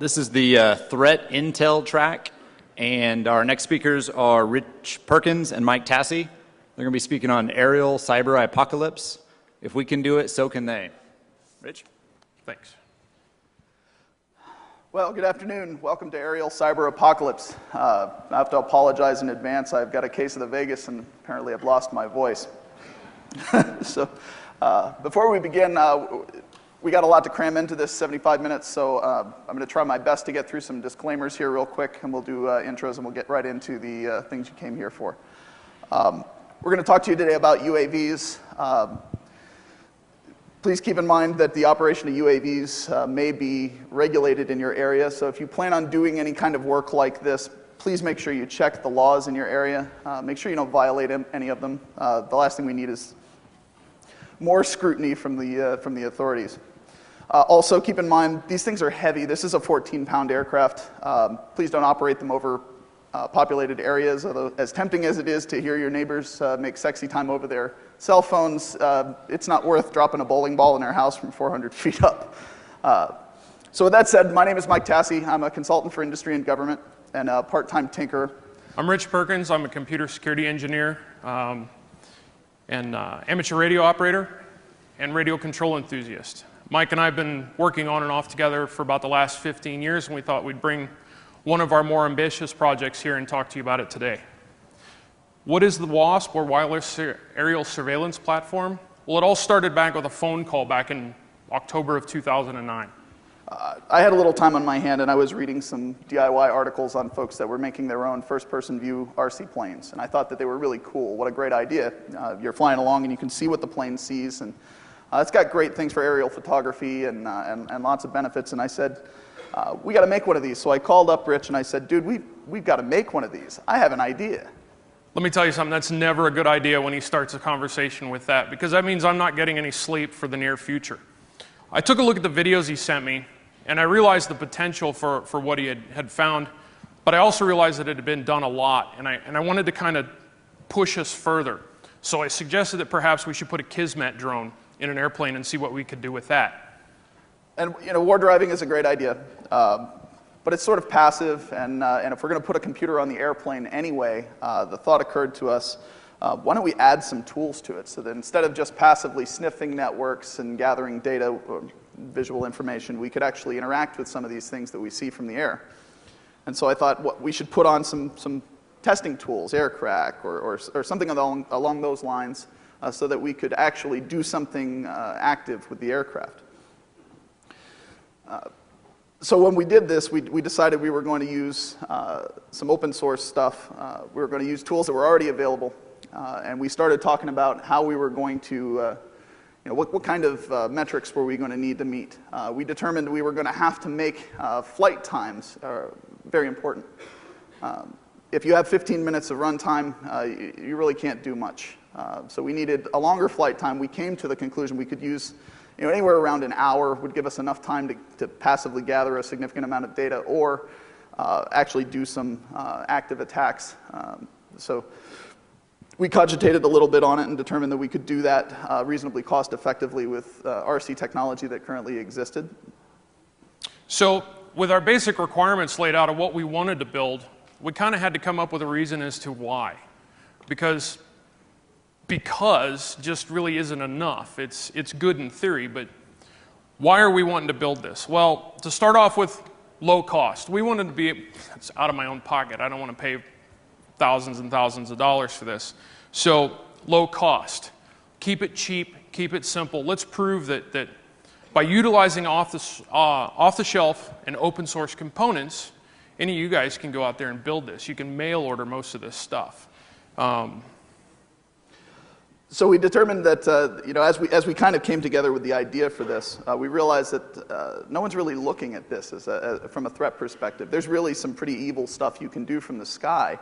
This is the threat intel track, and our next speakers are Rich Perkins and Mike Tassi. They're going to be speaking on aerial cyber apocalypse. If we can do it, so can they. Rich? Thanks. Well, good afternoon. Welcome to Aerial Cyber Apocalypse. I have to apologize in advance. I've got a case of the Vegas, and apparently I've lost my voice. So before we begin, we got a lot to cram into this 75 minutes, so I'm going to try my best to get through some disclaimers here real quick, and we'll do intros, and we'll get right into the things you came here for. We're going to talk to you today about UAVs. Please keep in mind that the operation of UAVs may be regulated in your area, so if you plan on doing any kind of work like this, please make sure you check the laws in your area. Make sure you don't violate any of them. The last thing we need is more scrutiny from the authorities. Also, keep in mind, these things are heavy. This is a 14-pound aircraft. Please don't operate them over populated areas, although as tempting as it is to hear your neighbors make sexy time over their cell phones, it's not worth dropping a bowling ball in their house from 400 feet up. So with that said, my name is Mike Tassi. I'm a consultant for industry and government and a part-time tinkerer. I'm Rich Perkins. I'm a computer security engineer and amateur radio operator and radio control enthusiast. Mike and I have been working on and off together for about the last 15 years, and we thought we'd bring one of our more ambitious projects here and talk to you about it today. What is the WASP, or Wireless Aerial Surveillance Platform? Well, it all started back with a phone call back in October of 2009. I had a little time on my hand, and I was reading some DIY articles on folks that were making their own first-person view RC planes, and I thought that they were really cool. What a great idea. You're flying along, and you can see what the plane sees, and it's got great things for aerial photography and lots of benefits, and I said, we got to make one of these. So I called up Rich, and I said, dude, we've got to make one of these. I have an idea. Let me tell you something, that's never a good idea when he starts a conversation with that, because that means I'm not getting any sleep for the near future. I took a look at the videos he sent me, and I realized the potential for what he had found, but I also realized that it had been done a lot, and I wanted to kind of push us further. So I suggested that perhaps we should put a Kismet drone in an airplane and see what we could do with that. And war driving is a great idea, but it's sort of passive, and if we're going to put a computer on the airplane anyway, the thought occurred to us, why don't we add some tools to it so that instead of just passively sniffing networks and gathering data or visual information, we could actually interact with some of these things that we see from the air. And so I thought we should put on some testing tools, aircrack or something along those lines, so that we could actually do something active with the aircraft. So when we did this, we decided we were going to use some open source stuff. We were going to use tools that were already available, and we started talking about how we were going to, what kind of metrics were we going to need to meet. We determined we were going to have to make flight times very important. If you have 15 minutes of runtime, you really can't do much. So we needed a longer flight time. We came to the conclusion we could use anywhere around an hour would give us enough time to passively gather a significant amount of data or actually do some active attacks. So we cogitated a little bit on it and determined that we could do that reasonably cost effectively with RC technology that currently existed. So with our basic requirements laid out of what we wanted to build, we kind of had to come up with a reason as to why. Because just really isn't enough. It's good in theory, but why are we wanting to build this? Well, to start off with, low cost. We wanted to be, it's out of my own pocket. I don't want to pay thousands and thousands of dollars for this. So low cost. Keep it cheap, keep it simple. Let's prove that by utilizing off-the-shelf and open source components, any of you guys can go out there and build this. You can mail order most of this stuff. So we determined that, as we kind of came together with the idea for this, we realized that no one's really looking at this from a threat perspective. There's really some pretty evil stuff you can do from the sky.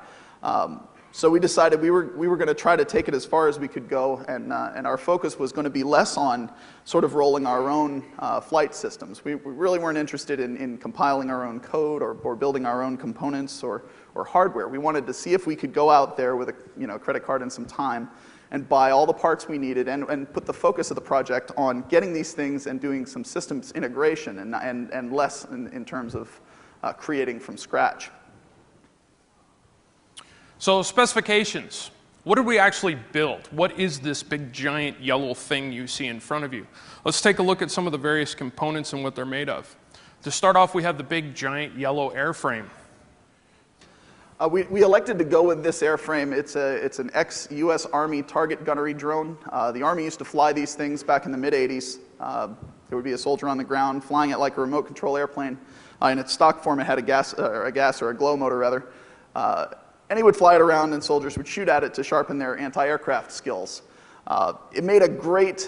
So we decided we were going to try to take it as far as we could go, and our focus was going to be less on sort of rolling our own flight systems. We really weren't interested in compiling our own code or building our own components or hardware. We wanted to see if we could go out there with a credit card and some time and buy all the parts we needed and put the focus of the project on getting these things and doing some systems integration and less in terms of creating from scratch. So specifications. What did we actually build? What is this big giant yellow thing you see in front of you? Let's take a look at some of the various components and what they're made of. To start off, we have the big giant yellow airframe. We elected to go with this airframe. It's an ex-US Army target gunnery drone. The Army used to fly these things back in the mid-'80s. There would be a soldier on the ground flying it like a remote control airplane. In its stock form, it had a gas or a glow motor, rather. And he would fly it around, and soldiers would shoot at it to sharpen their anti-aircraft skills. It made a great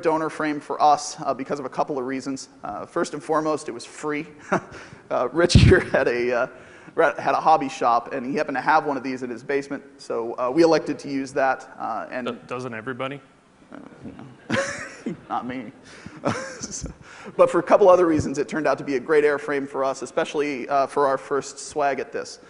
donor frame for us because of a couple of reasons. First and foremost, it was free. Rich here had a hobby shop, and he happened to have one of these in his basement, so we elected to use that. And doesn't everybody? Not me. But for a couple other reasons, it turned out to be a great airframe for us, especially for our first swag at this.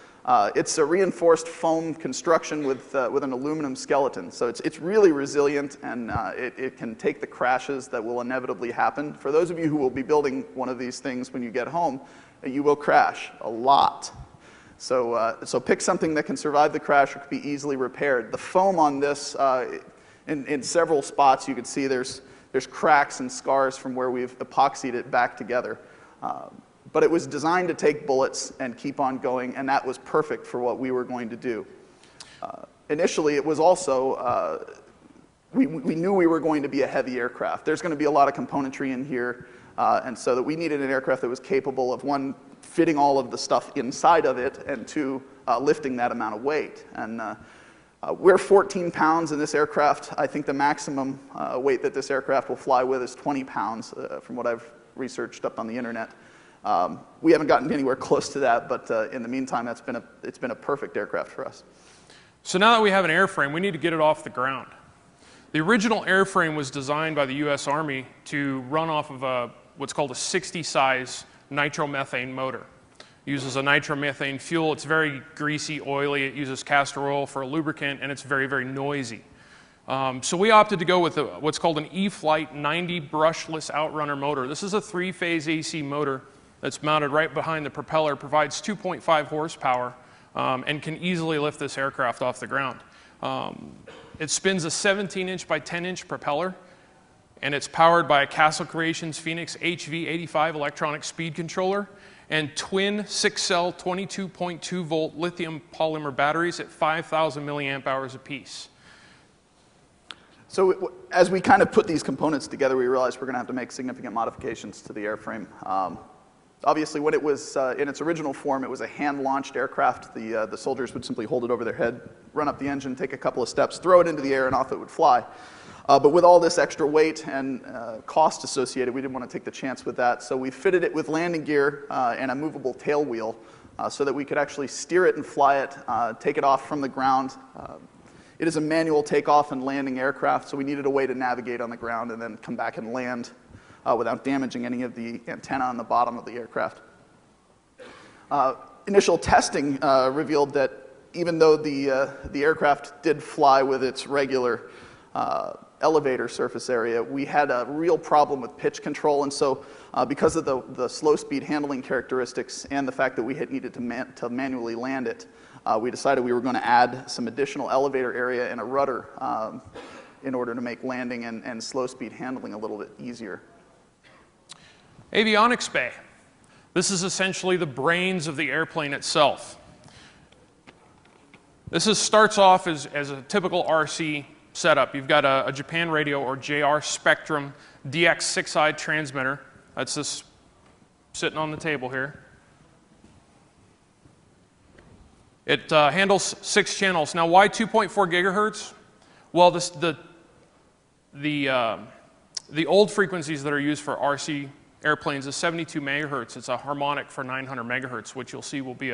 It's a reinforced foam construction with an aluminum skeleton, so it's really resilient, and it can take the crashes that will inevitably happen. For those of you who will be building one of these things when you get home, you will crash a lot. So pick something that can survive the crash or can be easily repaired. The foam on this, in several spots, you can see there's cracks and scars from where we've epoxied it back together. But it was designed to take bullets and keep on going, and that was perfect for what we were going to do. Initially, it was also, we knew we were going to be a heavy aircraft. There's going to be a lot of componentry in here, and so that we needed an aircraft that was capable of, one, fitting all of the stuff inside of it, and two, lifting that amount of weight. And we're 14 pounds in this aircraft. I think the maximum weight that this aircraft will fly with is 20 pounds, from what I've researched up on the internet. We haven't gotten anywhere close to that, but in the meantime, it's been a perfect aircraft for us. So now that we have an airframe, we need to get it off the ground. The original airframe was designed by the US Army to run off of what's called a 60-size nitromethane motor. It uses a nitromethane fuel. It's very greasy, oily. It uses castor oil for a lubricant, and it's very, very noisy. So we opted to go with what's called an E-Flight 90 brushless outrunner motor. This is a 3-phase AC motor that's mounted right behind the propeller, provides 2.5 horsepower, and can easily lift this aircraft off the ground. It spins a 17-inch by 10-inch propeller, and it's powered by a Castle Creations Phoenix HV85 electronic speed controller and twin 6-cell 22.2-volt lithium polymer batteries at 5,000 milliamp hours apiece. So as we kind of put these components together, we realized we're going to have to make significant modifications to the airframe. Obviously, when it was in its original form, it was a hand-launched aircraft. The soldiers would simply hold it over their head, run up the engine, take a couple of steps, throw it into the air, and off it would fly. But with all this extra weight and cost associated, we didn't want to take the chance with that. So we fitted it with landing gear and a movable tail wheel so that we could actually steer it and fly it, take it off from the ground. It is a manual takeoff and landing aircraft, so we needed a way to navigate on the ground and then come back and land without damaging any of the antenna on the bottom of the aircraft. Initial testing revealed that even though the aircraft did fly with its regular elevator surface area, we had a real problem with pitch control, and so because of the slow speed handling characteristics and the fact that we had needed to manually land it, we decided we were going to add some additional elevator area and a rudder in order to make landing and slow speed handling a little bit easier. Avionics bay. This is essentially the brains of the airplane itself. This starts off as a typical RC setup. You've got a Japan radio or JR Spectrum DX 6i transmitter. That's this sitting on the table here. It handles 6 channels. Now, why 2.4 gigahertz? Well, the old frequencies that are used for RC airplanes is 72 megahertz. It's a harmonic for 900 megahertz, which you'll see will be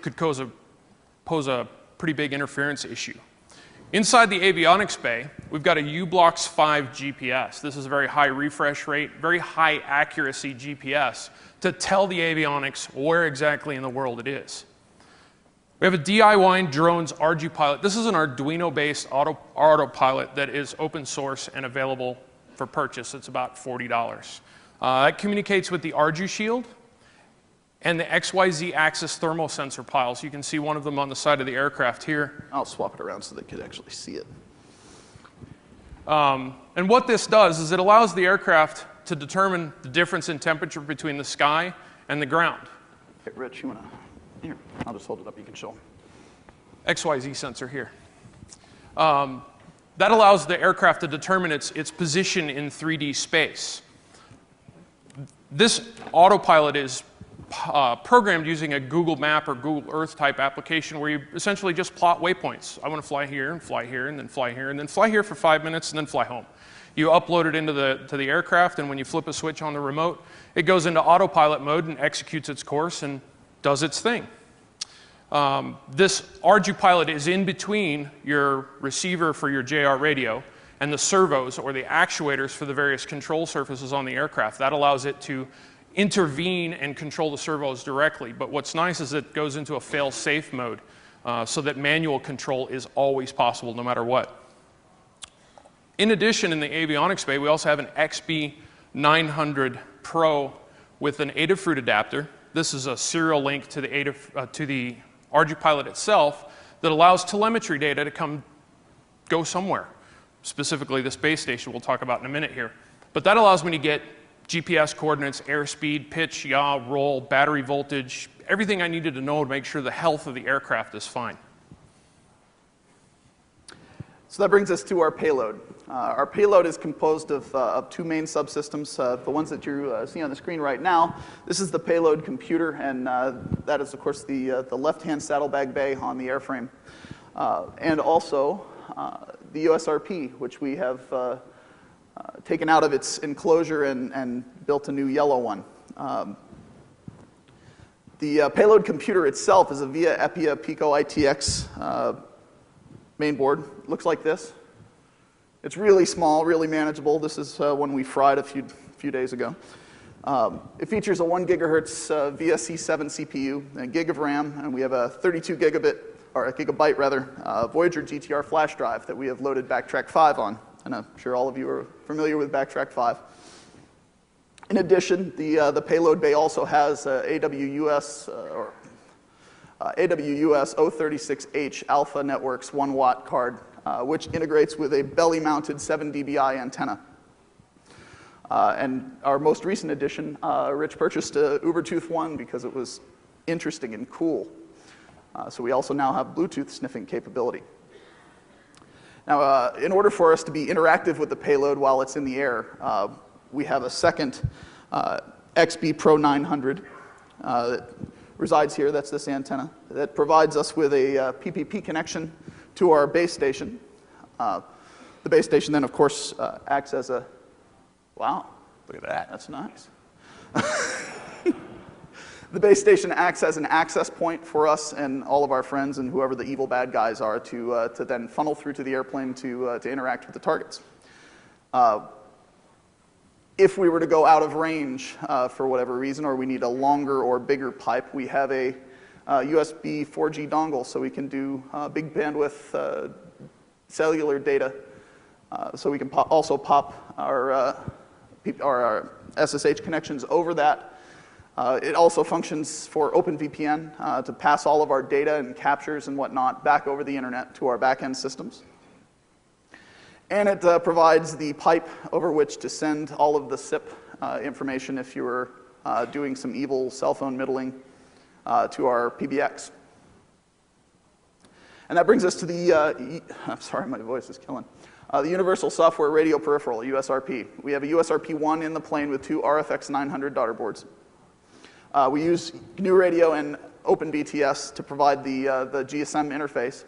could pose a pretty big interference issue. Inside the avionics bay, we've got a U-Blox 5 GPS. This is a very high refresh rate, very high accuracy GPS to tell the avionics where exactly in the world it is. We have a DIY drones ArduPilot. This is an Arduino-based autopilot that is open source and available for purchase. It's about $40. It communicates with the Ardu Shield and the XYZ axis thermal sensor piles. You can see one of them on the side of the aircraft here. I'll swap it around so they could actually see it. And what this does is it allows the aircraft to determine the difference in temperature between the sky and the ground. Hey, Rich, you want to? Here, I'll just hold it up. You can show them. XYZ sensor here. That allows the aircraft to determine its position in 3D space. This autopilot is programmed using a Google Map or Google Earth type application where you essentially just plot waypoints. I want to fly here, and then fly here, and then fly here for 5 minutes, and then fly home. You upload it into to the aircraft, and when you flip a switch on the remote, it goes into autopilot mode and executes its course and does its thing. This ArduPilot is in between your receiver for your JR radio and the servos or the actuators for the various control surfaces on the aircraft. That allows it to intervene and control the servos directly. But what's nice is it goes into a fail-safe mode so that manual control is always possible no matter what. In addition, in the avionics bay, we also have an XB900 Pro with an Adafruit adapter. This is a serial link to the ArduPilot itself that allows telemetry data to go somewhere. Specifically, this base station we'll talk about in a minute here. But that allows me to get GPS coordinates, airspeed, pitch, yaw, roll, battery voltage, everything I needed to know to make sure the health of the aircraft is fine. So that brings us to our payload. Our payload is composed of two main subsystems. The ones that you see on the screen right now, this is the payload computer, and that is, of course, the left-hand saddlebag bay on the airframe. And also the USRP, which we have taken out of its enclosure and built a new yellow one. The payload computer itself is a VIA Epia Pico ITX mainboard. Looks like this. It's really small, really manageable. This is one we fried a few days ago. It features a 1 gigahertz VIA C7 CPU, a gig of RAM, and we have a 32 gigabyte Voyager GTR flash drive that we have loaded Backtrack 5 on. And I'm sure all of you are familiar with Backtrack 5. In addition, the payload bay also has AWUS 036H Alpha Networks 1 watt card, which integrates with a belly-mounted 7 dBi antenna. And our most recent addition, Rich purchased a Ubertooth 1 because it was interesting and cool. So we also now have Bluetooth sniffing capability. Now, in order for us to be interactive with the payload while it's in the air, we have a second XB Pro 900 that resides here. That's this antenna that provides us with a PPP connection to our base station. The base station then, of course, acts as a, wow, look at that, that's nice. The base station acts as an access point for us and all of our friends and whoever the evil bad guys are to then funnel through to the airplane to interact with the targets. If we were to go out of range for whatever reason, or we need a longer or bigger pipe, we have a USB 4G dongle, so we can do big bandwidth cellular data. So we can also pop our SSH connections over that. It also functions for OpenVPN to pass all of our data and captures and whatnot back over the internet to our back-end systems. And it provides the pipe over which to send all of the SIP information if you were doing some evil cell phone middling to our PBX. And that brings us to the, I'm sorry, my voice is killing. The Universal Software Radio Peripheral, USRP. We have a USRP-1 in the plane with two RFX 900 daughter boards. We use GNU Radio and OpenBTS to provide the GSM interface.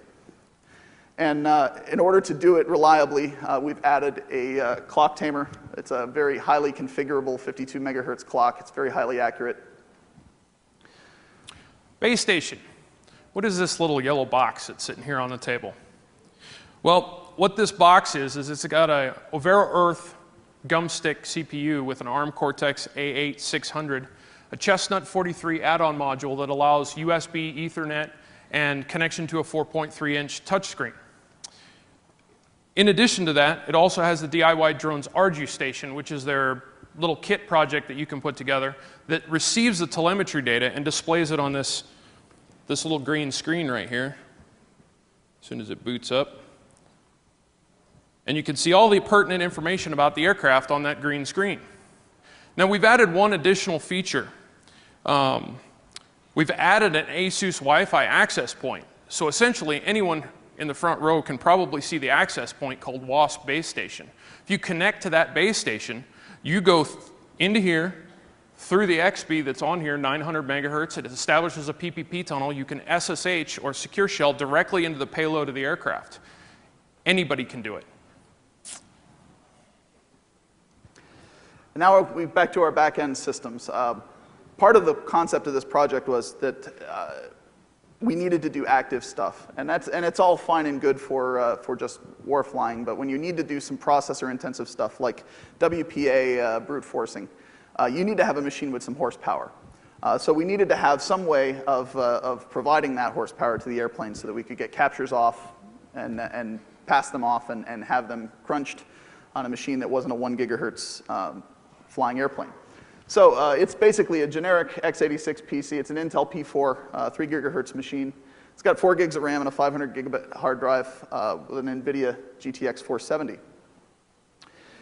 And in order to do it reliably, we've added a clock tamer. It's a very highly configurable 52 megahertz clock. It's very highly accurate. Base station. What is this little yellow box that's sitting here on the table? Well, what this box is it's got a Overo Earth gumstick CPU with an ARM Cortex A8 600, a Chestnut 43 add-on module that allows USB, Ethernet, and connection to a 4.3-inch touchscreen. In addition to that, it also has the DIY Drones Ardu station, which is their little kit project that you can put together that receives the telemetry data and displays it on this little green screen right here as soon as it boots up. And you can see all the pertinent information about the aircraft on that green screen. Now, we've added one additional feature. We've added an ASUS Wi-Fi access point. So essentially, anyone in the front row can probably see the access point called WASP base station. If you connect to that base station, you go into here, through the XB that's on here, 900 megahertz. It establishes a PPP tunnel. You can SSH or secure shell directly into the payload of the aircraft. Anybody can do it. Now we're back to our back-end systems. Part of the concept of this project was that we needed to do active stuff, and it's all fine and good for just war flying. But when you need to do some processor-intensive stuff like WPA brute forcing, you need to have a machine with some horsepower. So we needed to have some way of providing that horsepower to the airplane so that we could get captures off and pass them off and have them crunched on a machine that wasn't a 1 gigahertz flying airplane. So it's basically a generic x86 PC. It's an Intel P4 3 gigahertz machine. It's got 4 gigs of RAM and a 500 gigabit hard drive with an NVIDIA GTX 470.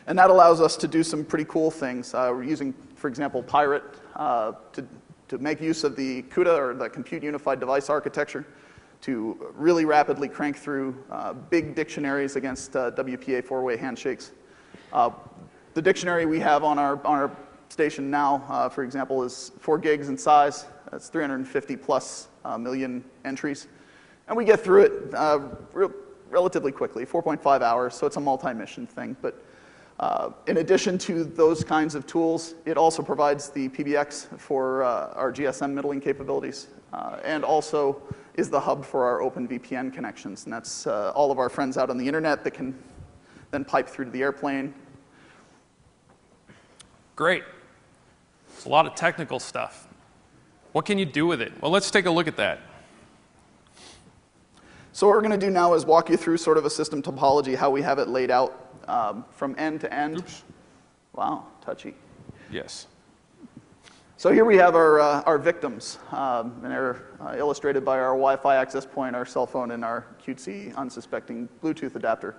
And that allows us to do some pretty cool things. We're using, for example, Pirate to make use of the CUDA, or the Compute Unified Device Architecture, to really rapidly crank through big dictionaries against WPA four-way handshakes. The dictionary we have on our station now, for example, is 4 gigs in size. That's 350 plus million entries. And we get through it relatively quickly, 4.5 hours, so it's a multi-mission thing. But in addition to those kinds of tools, it also provides the PBX for our GSM middling capabilities, and also is the hub for our open VPN connections. And that's all of our friends out on the internet that can then pipe through to the airplane. Great. It's a lot of technical stuff. What can you do with it? Well, let's take a look at that. So what we're going to do now is walk you through sort of a system topology, how we have it laid out from end to end. Oops. Wow, touchy. Yes. So here we have our victims, and they're illustrated by our Wi-Fi access point, our cell phone, and our cutesy unsuspecting Bluetooth adapter.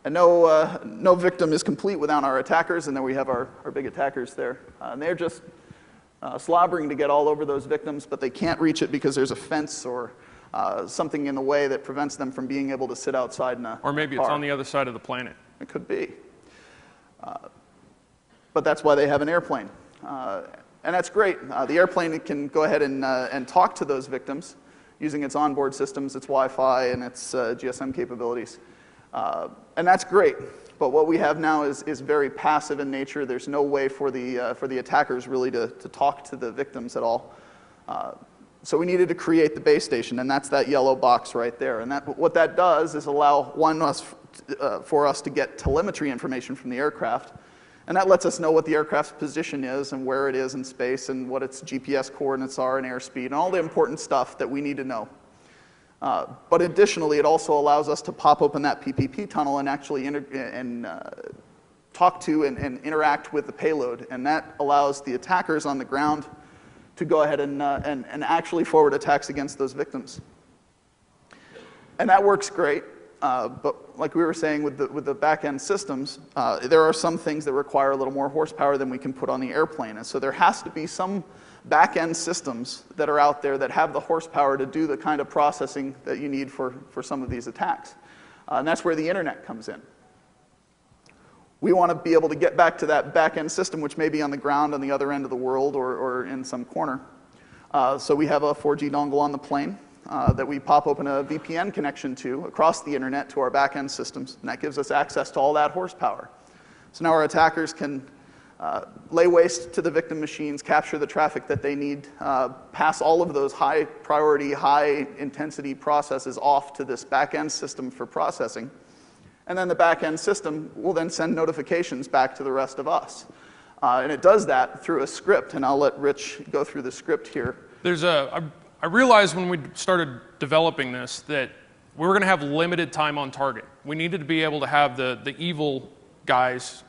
And no victim is complete without our attackers, and then we have our big attackers there. And they're just slobbering to get all over those victims, but they can't reach it because there's a fence or something in the way that prevents them from being able to sit outside in a Or maybe car. it's on the other side of the planet. It could be. But that's why they have an airplane. And that's great. The airplane can go ahead and talk to those victims using its onboard systems, its Wi-Fi, and its GSM capabilities. And that's great. But what we have now is very passive in nature. There's no way for the attackers really to talk to the victims at all. So we needed to create the base station, and that's that yellow box right there. And what that does is allow for us to get telemetry information from the aircraft. And that lets us know what the aircraft's position is and where it is in space and what its GPS coordinates are and airspeed and all the important stuff that we need to know. But additionally, it also allows us to pop open that PPP tunnel and actually talk to and interact with the payload. And that allows the attackers on the ground to go ahead and actually forward attacks against those victims. And that works great. But like we were saying with the back-end systems, there are some things that require a little more horsepower than we can put on the airplane. And so there has to be some back-end systems that are out there that have the horsepower to do the kind of processing that you need for some of these attacks. And that's where the internet comes in. We want to be able to get back to that back-end system, which may be on the ground on the other end of the world or in some corner. So we have a 4G dongle on the plane that we pop open a VPN connection to across the internet to our back-end systems, and that gives us access to all that horsepower. So now our attackers can lay waste to the victim machines, capture the traffic that they need, pass all of those high-priority, high-intensity processes off to this back-end system for processing. And then the back-end system will then send notifications back to the rest of us. And it does that through a script, and I'll let Rich go through the script here. I I realized when we started developing this that we were going to have limited time on target. We needed to be able to have the evil guys,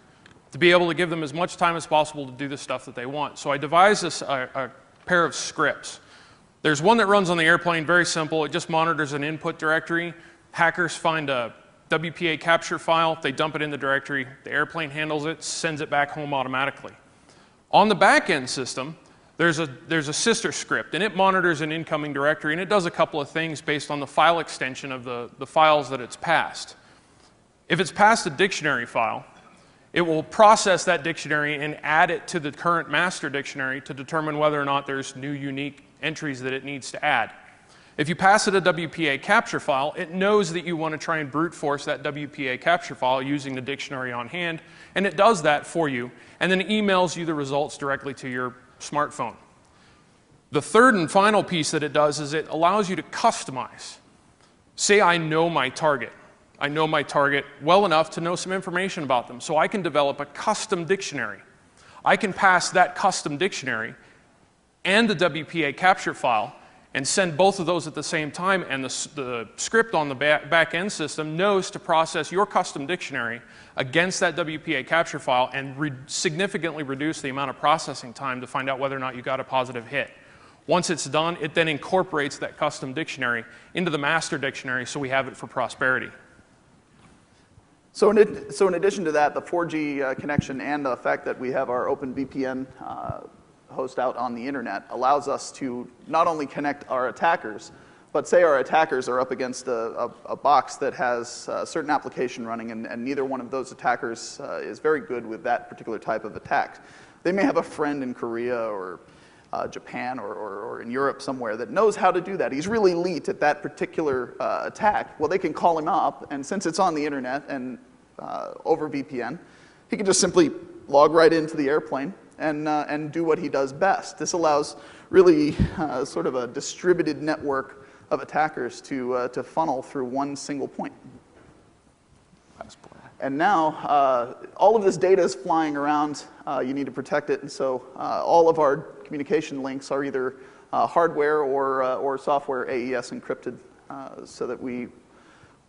to be able to give them as much time as possible to do the stuff that they want. So I devised a pair of scripts. There's one that runs on the airplane, very simple. It just monitors an input directory. Hackers find a WPA capture file, they dump it in the directory, the airplane handles it, sends it back home automatically. On the back-end system, there's a sister script, and it monitors an incoming directory, and it does a couple of things based on the file extension of the files that it's passed. If it's passed a dictionary file, it will process that dictionary and add it to the current master dictionary to determine whether or not there's new unique entries that it needs to add. If you pass it a WPA capture file, it knows that you want to try and brute force that WPA capture file using the dictionary on hand, and it does that for you, and then emails you the results directly to your smartphone. The third and final piece that it does is it allows you to customize. Say I know my target. I know my target well enough to know some information about them, so I can develop a custom dictionary. I can pass that custom dictionary and the WPA capture file and send both of those at the same time, and the script on the back-end system knows to process your custom dictionary against that WPA capture file and significantly reduce the amount of processing time to find out whether or not you got a positive hit. Once it's done, it then incorporates that custom dictionary into the master dictionary so we have it for prosperity. So in addition to that, the 4G connection and the fact that we have our OpenVPN host out on the internet allows us to not only connect our attackers, but say our attackers are up against a box that has a certain application running, and neither one of those attackers is very good with that particular type of attack. They may have a friend in Korea or Japan or in Europe somewhere that knows how to do that. He's really elite at that particular attack. Well, they can call him up, and since it's on the internet and over VPN, he can just simply log right into the airplane and do what he does best. This allows really sort of a distributed network of attackers to funnel through one single point. And now, all of this data is flying around. You need to protect it, and so all of our communication links are either hardware or software AES encrypted, so that we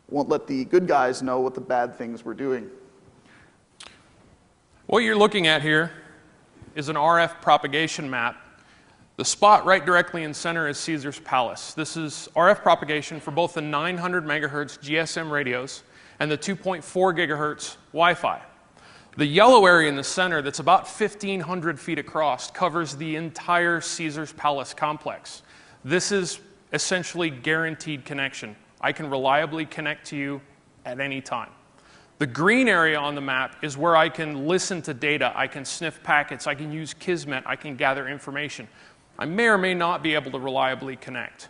won't let the good guys know what the bad things we're doing. What you're looking at here is an RF propagation map. The spot right directly in center is Caesar's Palace. This is RF propagation for both the 900 megahertz GSM radios and the 2.4 gigahertz Wi-Fi. The yellow area in the center that's about 1,500 feet across covers the entire Caesar's Palace complex. This is essentially guaranteed connection. I can reliably connect to you at any time. The green area on the map is where I can listen to data, I can sniff packets, I can use Kismet, I can gather information. I may or may not be able to reliably connect.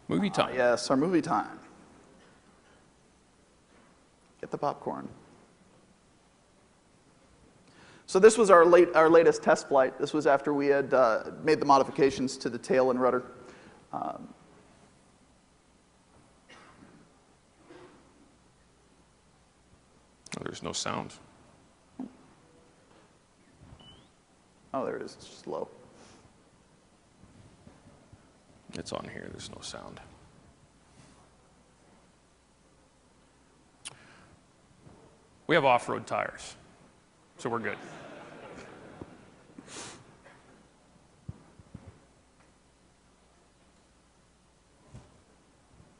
Movie time. Yes, our movie time. Get the popcorn. So this was our latest test flight. This was after we had made the modifications to the tail and rudder. Oh, there's no sound. Oh, there it is. It's just low. It's on here. There's no sound. We have off-road tires, so we're good.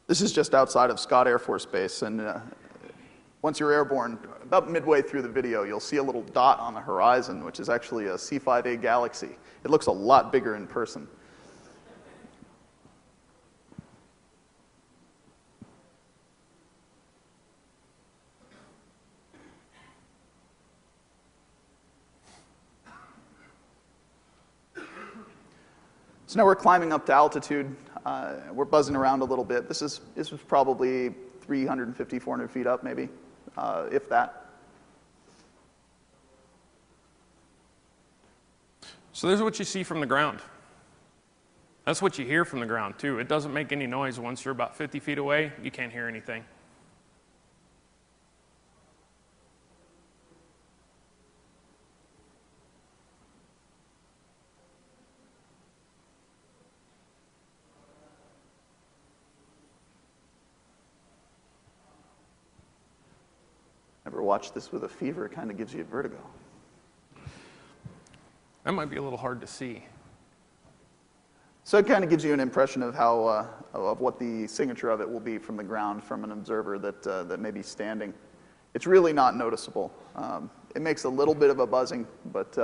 This is just outside of Scott Air Force Base, and once you're airborne, about midway through the video, you'll see a little dot on the horizon, which is actually a C5A Galaxy. It looks a lot bigger in person. So now we're climbing up to altitude. We're buzzing around a little bit. This was probably 350, 400 feet up, maybe, if that. So there's what you see from the ground. That's what you hear from the ground, too. It doesn't make any noise once you're about 50 feet away. You can't hear anything. ever watched this with a fever, it kind of gives you vertigo. That might be a little hard to see. So it kind of gives you an impression of how, of what the signature of it will be from the ground from an observer that may be standing. It's really not noticeable. It makes a little bit of a buzzing, but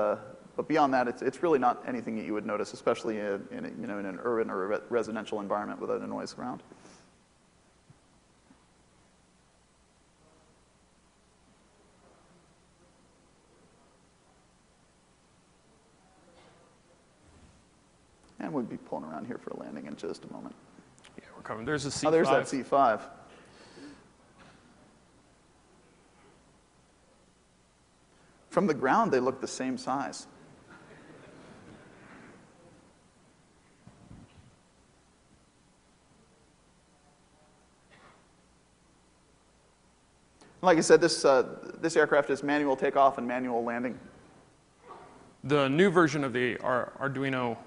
beyond that, it's really not anything that you would notice, especially in an urban or a residential environment without a noise around. And we'll be pulling around here for a landing in just a moment. Yeah, we're coming. There's a C5. Oh, there's that C5. From the ground, they look the same size. Like I said, this aircraft is manual takeoff and manual landing. The new version of the Arduino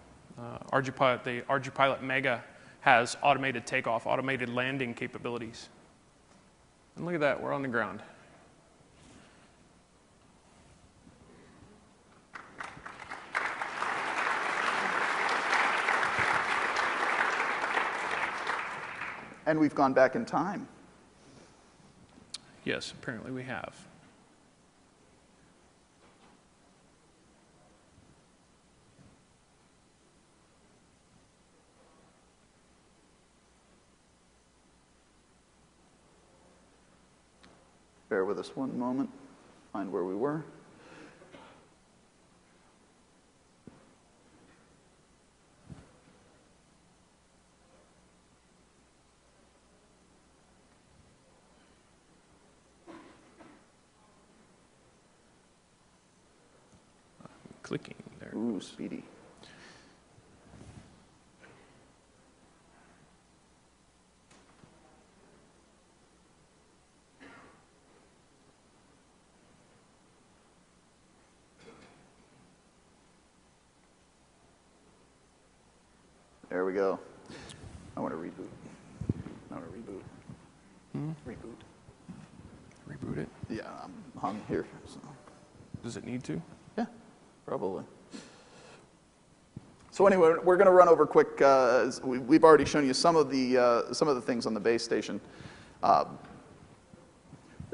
ArduPilot, the ArduPilot Mega, has automated takeoff, automated landing capabilities. And look at that, we're on the ground. And we've gone back in time. Yes, apparently we have. Bear with us one moment, find where we were. Clicking there. Ooh, speedy. There we go. I want to reboot. I want to reboot. Reboot. Reboot it. Yeah, I'm on here. So. Does it need to? Yeah, probably. So anyway, we're going to run over quick. We've already shown you some of the things on the base station. The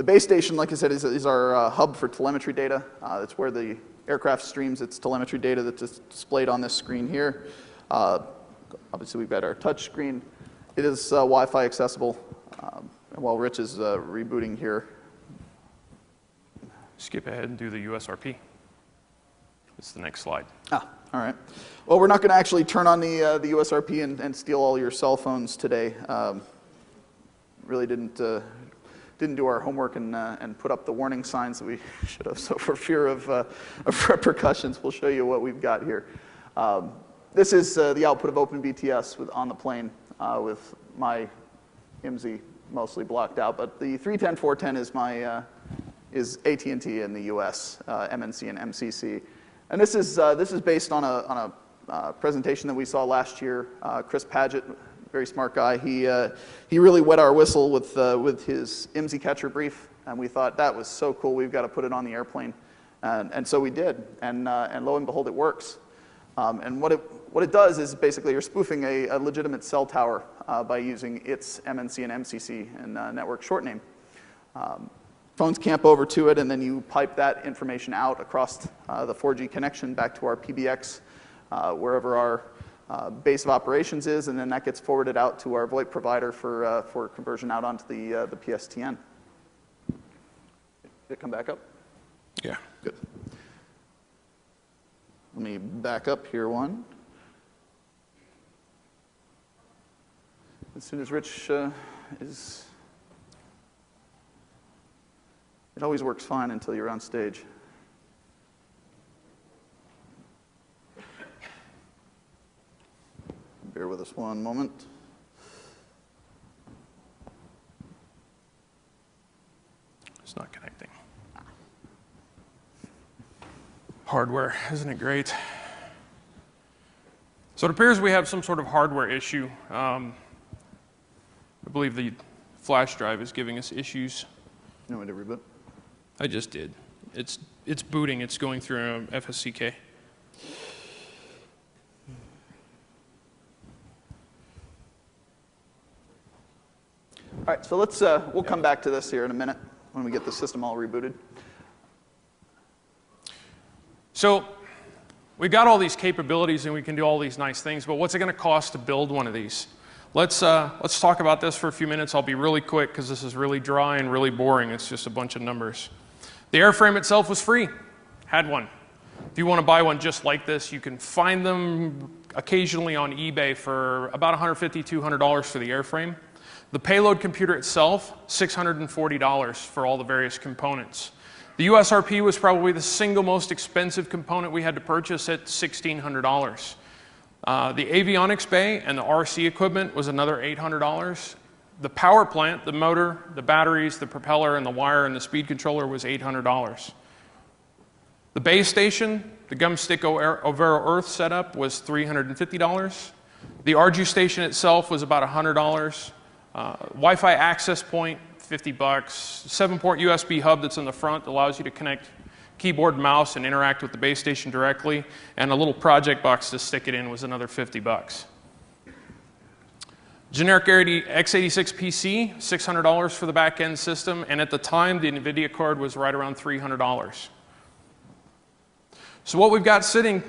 base station, like I said, is our hub for telemetry data. It's where the aircraft streams its telemetry data that's displayed on this screen here. Obviously, we've got our touch screen. It is Wi-Fi accessible. And while Rich is rebooting here, Skip ahead and do the USRP. It's the next slide. Ah, all right. Well, we're not going to actually turn on the USRP and steal all your cell phones today. Really didn't do our homework and put up the warning signs that we should have. So for fear of repercussions, we'll show you what we've got here. This is the output of OpenBTS on the plane with my IMSI mostly blocked out. But the 310.410 is AT&T in the U.S., MNC and MCC. And this is based on a presentation that we saw last year. Chris Paget, very smart guy, he really wet our whistle with his IMSI catcher brief, and we thought that was so cool. We've got to put it on the airplane, and so we did. And lo and behold, it works. And what it does is basically you're spoofing a legitimate cell tower by using its MNC and MCC and network short name. Phones camp over to it, and then you pipe that information out across the 4G connection back to our PBX, wherever our base of operations is, and then that gets forwarded out to our VoIP provider for conversion out onto the PSTN. Did it come back up? Yeah. Good. Let me back up here one. As soon as Rich is... It always works fine until you're on stage. Bear with us one moment. It's not connecting. Hardware, isn't it great? So it appears we have some sort of hardware issue. I believe the flash drive is giving us issues. You want me to reboot? I just did. It's booting. It's going through FSCK. All right, so we'll come back to this here in a minute when we get the system all rebooted. So we've got all these capabilities and we can do all these nice things, but what's it going to cost to build one of these? Let's talk about this for a few minutes. I'll be really quick because this is really dry and really boring. It's just a bunch of numbers. The airframe itself was free. Had one. If you want to buy one just like this, you can find them occasionally on eBay for about $150, $200 for the airframe. The payload computer itself, $640 for all the various components. The USRP was probably the single most expensive component we had to purchase at $1,600. The avionics bay and the RC equipment was another $800. The power plant, the motor, the batteries, the propeller, and the wire and the speed controller was $800. The base station, the Gumstick Overo Earth setup was $350. The Arju station itself was about $100. Wi-Fi access point, $50. 7-port USB hub that's in the front allows you to connect keyboard, mouse, and interact with the base station directly. And a little project box to stick it in was another $50. Generic x86 PC, $600 for the back-end system. And at the time, the NVIDIA card was right around $300. So what we've got sitting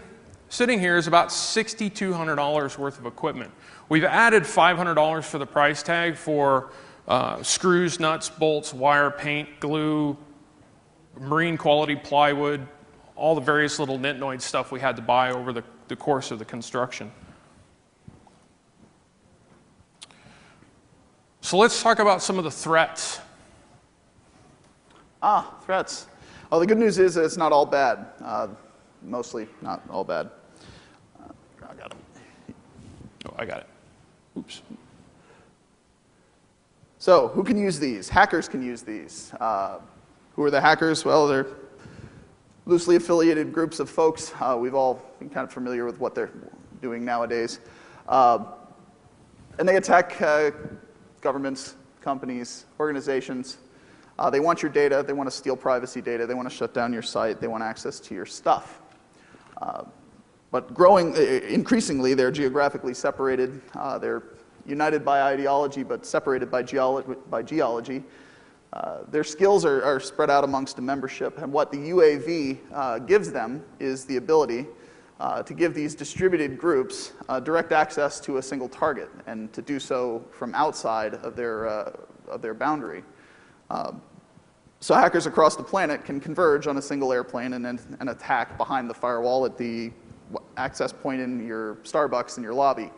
here is about $6,200 worth of equipment. We've added $500 for the price tag for screws, nuts, bolts, wire, paint, glue, marine quality plywood, all the various little nitnoid stuff we had to buy over the course of the construction. So let's talk about some of the threats. Threats. Well, the good news is that it's not all bad. Mostly not all bad. I got it. Oh, I got it. Oops. So who can use these? Hackers can use these. Who are the hackers? Well, they're loosely affiliated groups of folks. We've all been kind of familiar with what they're doing nowadays. And they attack governments, companies, organizations. They want your data. They want to steal privacy data. They want to shut down your site. They want access to your stuff. But increasingly, they're geographically separated. They're united by ideology, but separated by geology. Their skills are spread out amongst the membership, and what the UAV gives them is the ability to give these distributed groups direct access to a single target, and to do so from outside of their boundary. So hackers across the planet can converge on a single airplane and then attack behind the firewall at the access point in your Starbucks in your lobby.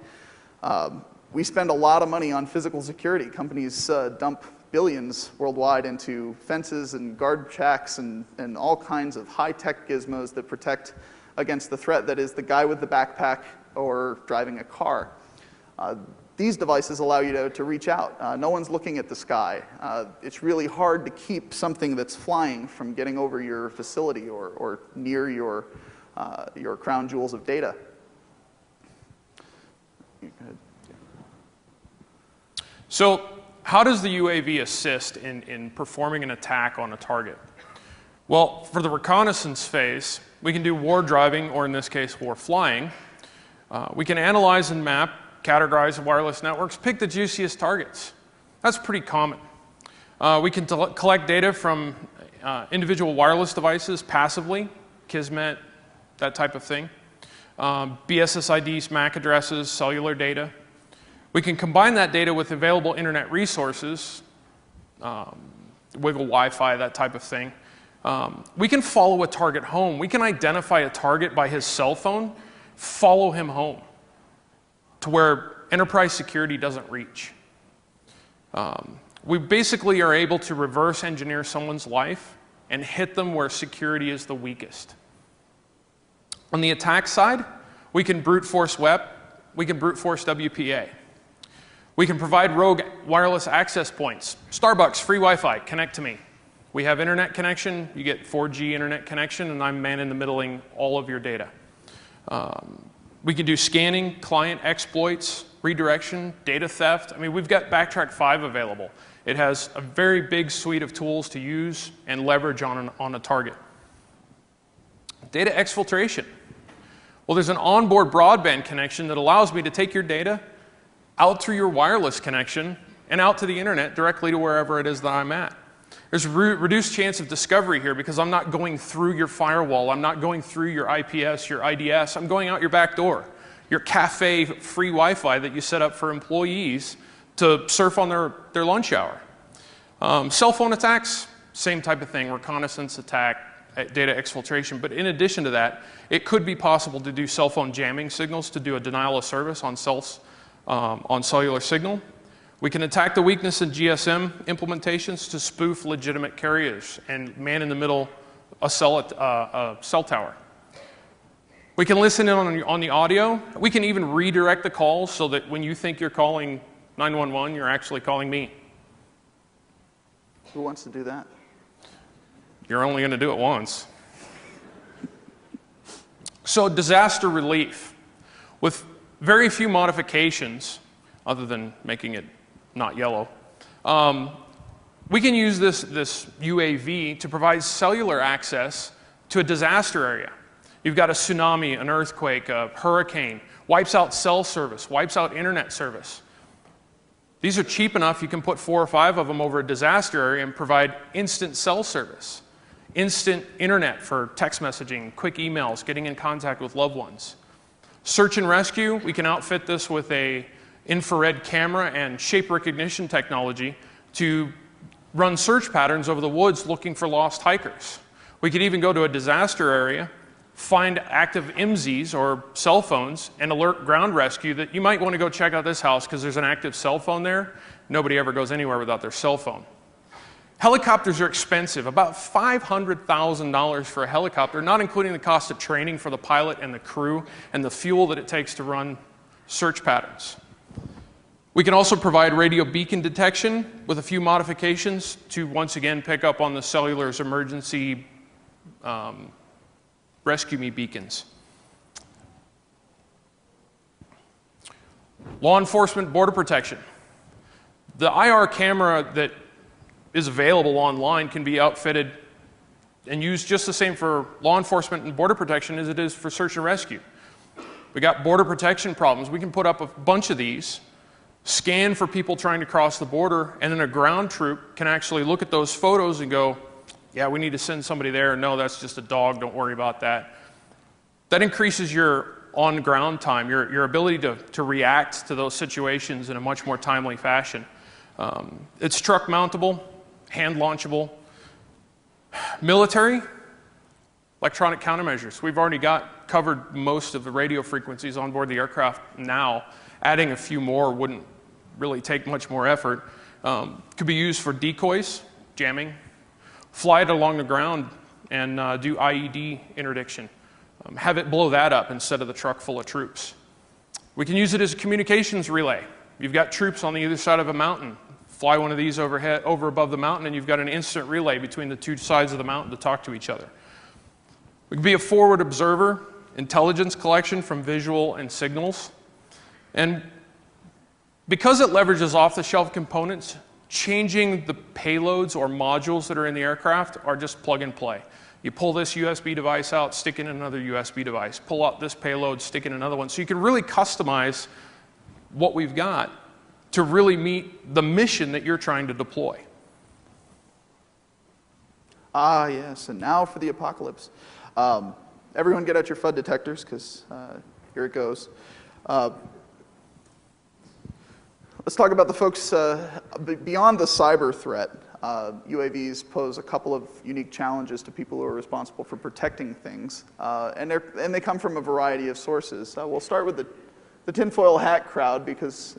We spend a lot of money on physical security. Companies dump billions worldwide into fences and guard shacks and all kinds of high-tech gizmos that protect against the threat that is the guy with the backpack or driving a car. These devices allow you to reach out. No one's looking at the sky. It's really hard to keep something that's flying from getting over your facility or near your crown jewels of data. So how does the UAV assist in performing an attack on a target? Well, for the reconnaissance phase, we can do war driving, or in this case, war flying. We can analyze and map, categorize wireless networks, pick the juiciest targets. That's pretty common. We can collect data from individual wireless devices passively, Kismet, that type of thing. BSSIDs, MAC addresses, cellular data. We can combine that data with available internet resources, Wiggle Wi-Fi, that type of thing. We can follow a target home. We can identify a target by his cell phone, follow him home to where enterprise security doesn't reach. We basically are able to reverse engineer someone's life and hit them where security is the weakest. On the attack side, we can brute force WEP, we can brute force WPA. We can provide rogue wireless access points. Starbucks, free Wi-Fi, connect to me. We have internet connection, you get 4G internet connection, and I'm man-in-the-middling all of your data. We can do scanning, client exploits, redirection, data theft. I mean, we've got Backtrack 5 available. It has a very big suite of tools to use and leverage on a target. Data exfiltration. Well, there's an onboard broadband connection that allows me to take your data out through your wireless connection and out to the internet directly to wherever it is that I'm at. There's a reduced chance of discovery here because I'm not going through your firewall. I'm not going through your IPS, your IDS. I'm going out your back door, your cafe free Wi-Fi that you set up for employees to surf on their lunch hour. Cell phone attacks, same type of thing, reconnaissance attack, data exfiltration. But in addition to that, it could be possible to do cell phone jamming signals to do a denial of service on cellular signal. We can attack the weakness in GSM implementations to spoof legitimate carriers and man in the middle a cell tower. We can listen in on the audio. We can even redirect the calls so that when you think you're calling 911, you're actually calling me. Who wants to do that? You're only going to do it once. So disaster relief, with very few modifications, other than making it not yellow, we can use this UAV to provide cellular access to a disaster area. You've got a tsunami, an earthquake, a hurricane, wipes out cell service, wipes out internet service. These are cheap enough, you can put 4 or 5 of them over a disaster area and provide instant cell service, instant internet for text messaging, quick emails, getting in contact with loved ones. Search and rescue, we can outfit this with an infrared camera and shape recognition technology to run search patterns over the woods looking for lost hikers. We could even go to a disaster area, find active IMSIs or cell phones and alert ground rescue that you might want to go check out this house because there's an active cell phone there. Nobody ever goes anywhere without their cell phone. Helicopters are expensive, about $500,000 for a helicopter, not including the cost of training for the pilot and the crew and the fuel that it takes to run search patterns. We can also provide radio beacon detection with a few modifications to once again pick up on the cellular's emergency rescue me beacons. Law enforcement border protection. The IR camera that is available online can be outfitted and used just the same for law enforcement and border protection as it is for search and rescue. We got border protection problems. We can put up a bunch of these, scan for people trying to cross the border, and then a ground troop can actually look at those photos and go, yeah, we need to send somebody there. No, that's just a dog. Don't worry about that. That increases your on-ground time, your ability to react to those situations in a much more timely fashion. It's truck mountable, hand launchable. Military, electronic countermeasures. We've already got covered most of the radio frequencies on board the aircraft now. Adding a few more wouldn't really take much more effort. Could be used for decoys, jamming, fly it along the ground and do IED interdiction. Have it blow that up instead of the truck full of troops. We can use it as a communications relay. You've got troops on the other side of a mountain. Fly one of these over above the mountain and you've got an instant relay between the two sides of the mountain to talk to each other. We can be a forward observer, intelligence collection from visual and signals. And because it leverages off-the-shelf components, changing the payloads or modules that are in the aircraft are just plug and play. You pull this USB device out, stick in another USB device. Pull out this payload, stick in another one. So you can really customize what we've got to really meet the mission that you're trying to deploy. Ah, yes, and now for the apocalypse. Everyone get out your FUD detectors, because here it goes. Let's talk about the folks beyond the cyber threat. UAVs pose a couple of unique challenges to people who are responsible for protecting things, and they come from a variety of sources. We'll start with the tinfoil hat crowd, because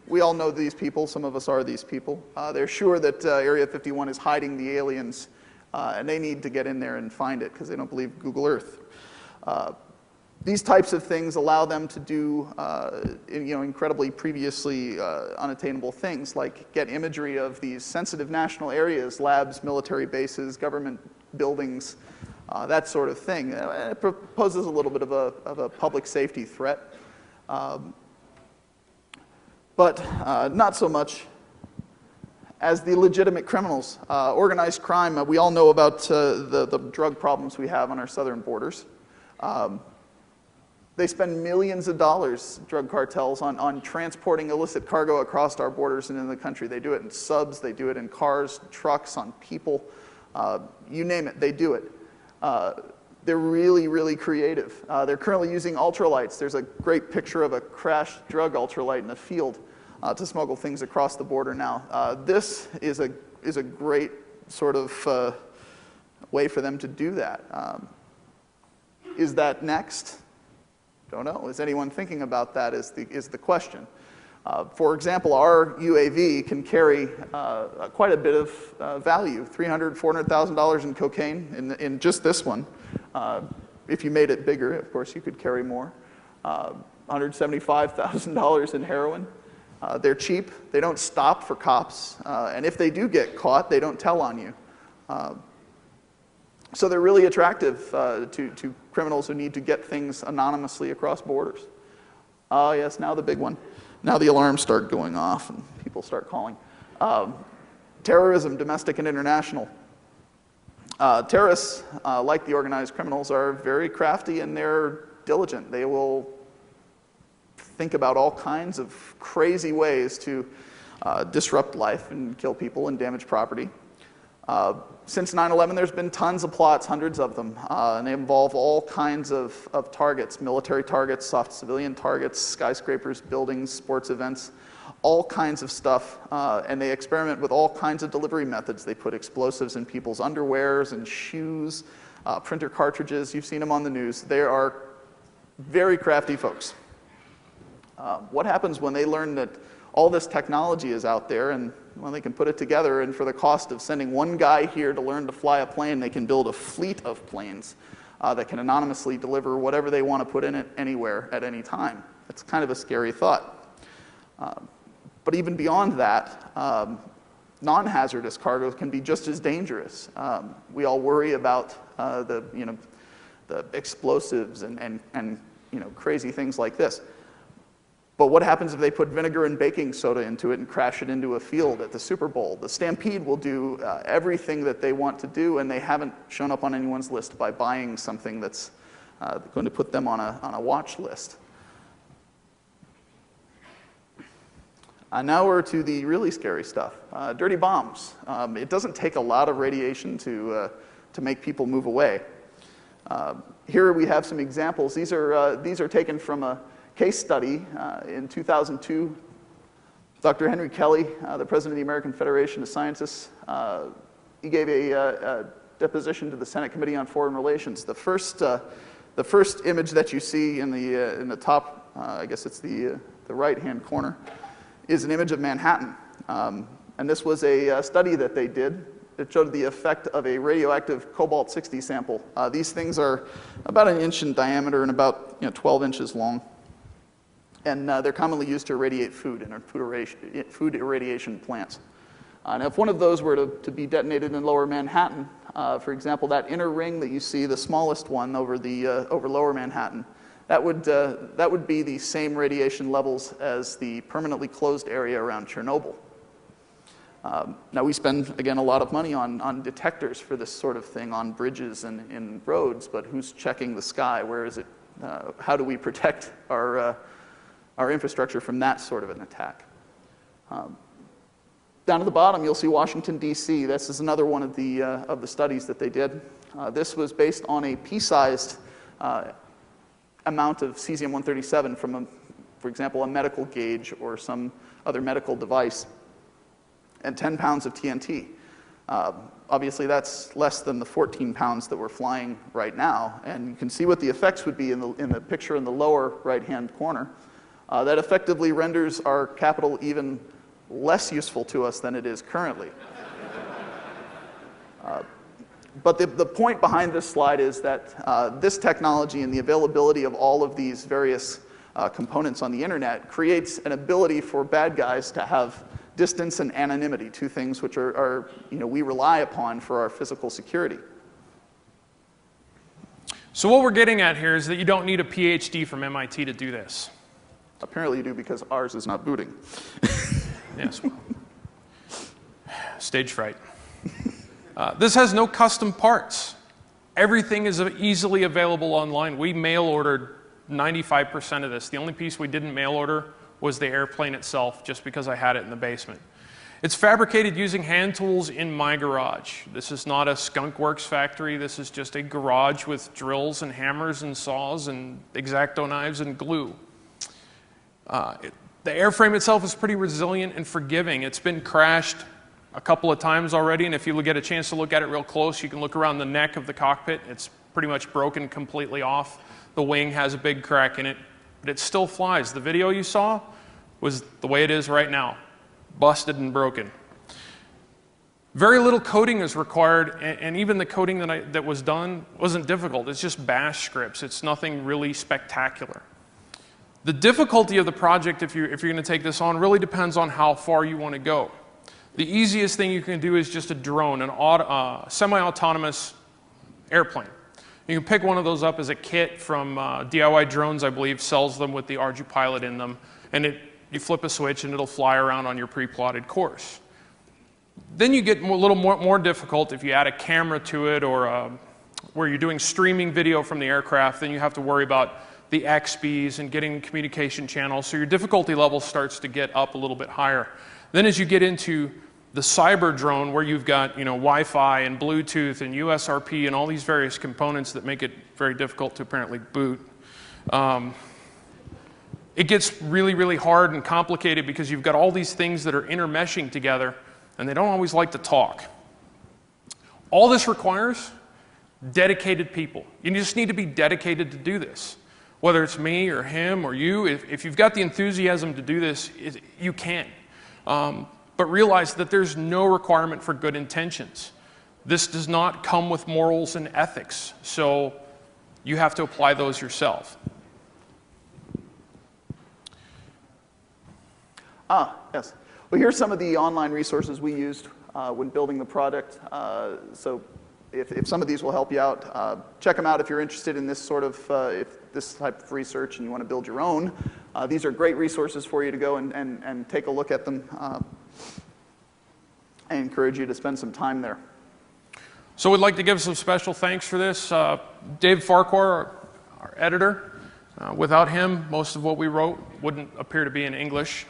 we all know these people. Some of us are these people. They're sure that Area 51 is hiding the aliens, and they need to get in there and find it because they don't believe Google Earth. These types of things allow them to do incredibly previously unattainable things, like get imagery of these sensitive national areas, labs, military bases, government buildings, that sort of thing. It poses a little bit of a public safety threat, but not so much as the legitimate criminals. Organized crime, we all know about the drug problems we have on our southern borders. They spend millions of dollars, drug cartels, on transporting illicit cargo across our borders and in the country. They do it in subs, they do it in cars, trucks, on people. You name it, they do it. They're really, really creative. They're currently using ultralights. There's a great picture of a crashed drug ultralight in a field to smuggle things across the border now. This is a great sort of way for them to do that. Is that next? Don't know. Is anyone thinking about that is the question. For example, our UAV can carry quite a bit of value, $300,000, $400,000 in cocaine in just this one. If you made it bigger, of course, you could carry more. $175,000 in heroin. They're cheap. They don't stop for cops. And if they do get caught, they don't tell on you. So they're really attractive to criminals who need to get things anonymously across borders. Oh, yes, now the big one. Now the alarms start going off and people start calling. Terrorism, domestic and international. Terrorists, like the organized criminals, are very crafty and they're diligent. They will think about all kinds of crazy ways to disrupt life and kill people and damage property. Since 9/11, there's been tons of plots, hundreds of them, and they involve all kinds of targets, military targets, soft civilian targets, skyscrapers, buildings, sports events, all kinds of stuff, and they experiment with all kinds of delivery methods. They put explosives in people's underwears and shoes, printer cartridges. You've seen them on the news. They are very crafty folks. What happens when they learn that all this technology is out there and well, they can put it together, and for the cost of sending one guy here to learn to fly a plane, they can build a fleet of planes that can anonymously deliver whatever they want to put in it anywhere at any time. It's kind of a scary thought. But even beyond that, non-hazardous cargo can be just as dangerous. We all worry about the explosives and crazy things like this. But what happens if they put vinegar and baking soda into it and crash it into a field at the Super Bowl? The Stampede will do everything that they want to do, and they haven't shown up on anyone's list by buying something that's going to put them on a watch list. Now we're to the really scary stuff. Dirty bombs. It doesn't take a lot of radiation to make people move away. Here we have some examples. These are taken from a case study in 2002. Dr. Henry Kelly, the president of the American Federation of Scientists, he gave a deposition to the Senate Committee on Foreign Relations. The first image that you see in the top, I guess it's the right-hand corner, is an image of Manhattan. And this was a study that they did. It showed the effect of a radioactive cobalt-60 sample. These things are about an inch in diameter and about 12 inches long. And they're commonly used to irradiate food in food irradiation plants. And if one of those were to be detonated in lower Manhattan, for example, that inner ring that you see, the smallest one over lower Manhattan, that would be the same radiation levels as the permanently closed area around Chernobyl. Now we spend, again, a lot of money on detectors for this sort of thing on bridges and in roads, but who's checking the sky? Where is it? How do we protect our infrastructure from that sort of an attack? Down at the bottom, you'll see Washington, D.C. This is another one of the studies that they did. This was based on a pea-sized amount of cesium-137 from, for example, a medical gauge or some other medical device, and 10 pounds of TNT. Obviously, that's less than the 14 pounds that we're flying right now, and you can see what the effects would be in the picture in the lower right-hand corner. That effectively renders our capital even less useful to us than it is currently. But the point behind this slide is that this technology and the availability of all of these various components on the internet creates an ability for bad guys to have distance and anonymity, two things which we rely upon for our physical security. So what we're getting at here is that you don't need a PhD from MIT to do this. Apparently you do, because ours is not booting. Yes. Stage fright. This has no custom parts. Everything is easily available online. We mail ordered 95% of this. The only piece we didn't mail order was the airplane itself, just because I had it in the basement. It's fabricated using hand tools in my garage. This is not a Skunk Works factory. This is just a garage with drills and hammers and saws and X-Acto knives and glue. The airframe itself is pretty resilient and forgiving. It's been crashed a couple of times already, and if you get a chance to look at it real close, you can look around the neck of the cockpit. It's pretty much broken completely off. The wing has a big crack in it, but it still flies. The video you saw was the way it is right now. Busted and broken. Very little coding is required, and even the coding that was done wasn't difficult. It's just bash scripts. It's nothing really spectacular. The difficulty of the project, if you're going to take this on, really depends on how far you want to go. The easiest thing you can do is just a drone, an semi-autonomous airplane. You can pick one of those up as a kit from DIY Drones, I believe, sells them with the ArduPilot in them, and you flip a switch and it'll fly around on your pre-plotted course. Then you get a little more difficult if you add a camera to it, or where you're doing streaming video from the aircraft. Then you have to worry about the XBs and getting communication channels, so your difficulty level starts to get up a little bit higher. Then as you get into the cyber drone, where you've got Wi-Fi and Bluetooth and USRP and all these various components that make it very difficult to apparently boot, it gets really, really hard and complicated because you've got all these things that are intermeshing together, and they don't always like to talk. All this requires dedicated people. You just need to be dedicated to do this. Whether it's me or him or you, if you've got the enthusiasm to do this, you can. But realize that there's no requirement for good intentions. This does not come with morals and ethics, so you have to apply those yourself. Yes. Well, here's some of the online resources we used when building the product. So if some of these will help you out, check them out if you're interested in this sort of, this type of research and you want to build your own. These are great resources for you to go and take a look at them. I encourage you to spend some time there. So we'd like to give some special thanks for this. Dave Farquhar, our editor. Without him, most of what we wrote wouldn't appear to be in English.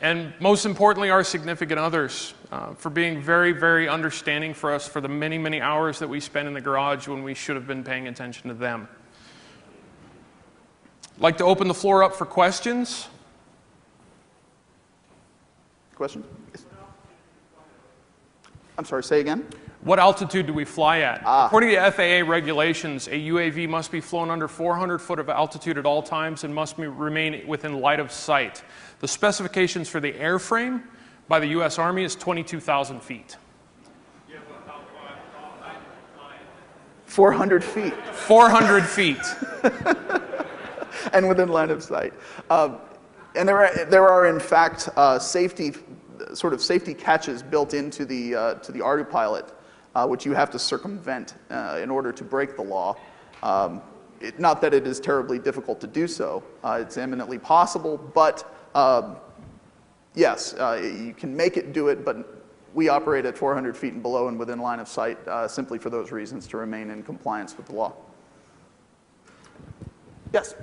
And most importantly, our significant others for being very, very understanding for us for the many, many hours that we spent in the garage when we should have been paying attention to them. I'd like to open the floor up for questions. Question? I'm sorry, say again? What altitude do we fly at? According to FAA regulations, a UAV must be flown under 400 foot of altitude at all times and must remain within light of sight. The specifications for the airframe by the U.S. Army is 22,000 feet. 400 feet. 400 feet. And within line of sight. And there are in fact safety catches built into the ArduPilot, which you have to circumvent in order to break the law. Not that it is terribly difficult to do so. It's eminently possible, but yes, you can make it do it, but we operate at 400 feet and below and within line of sight simply for those reasons, to remain in compliance with the law. Yes?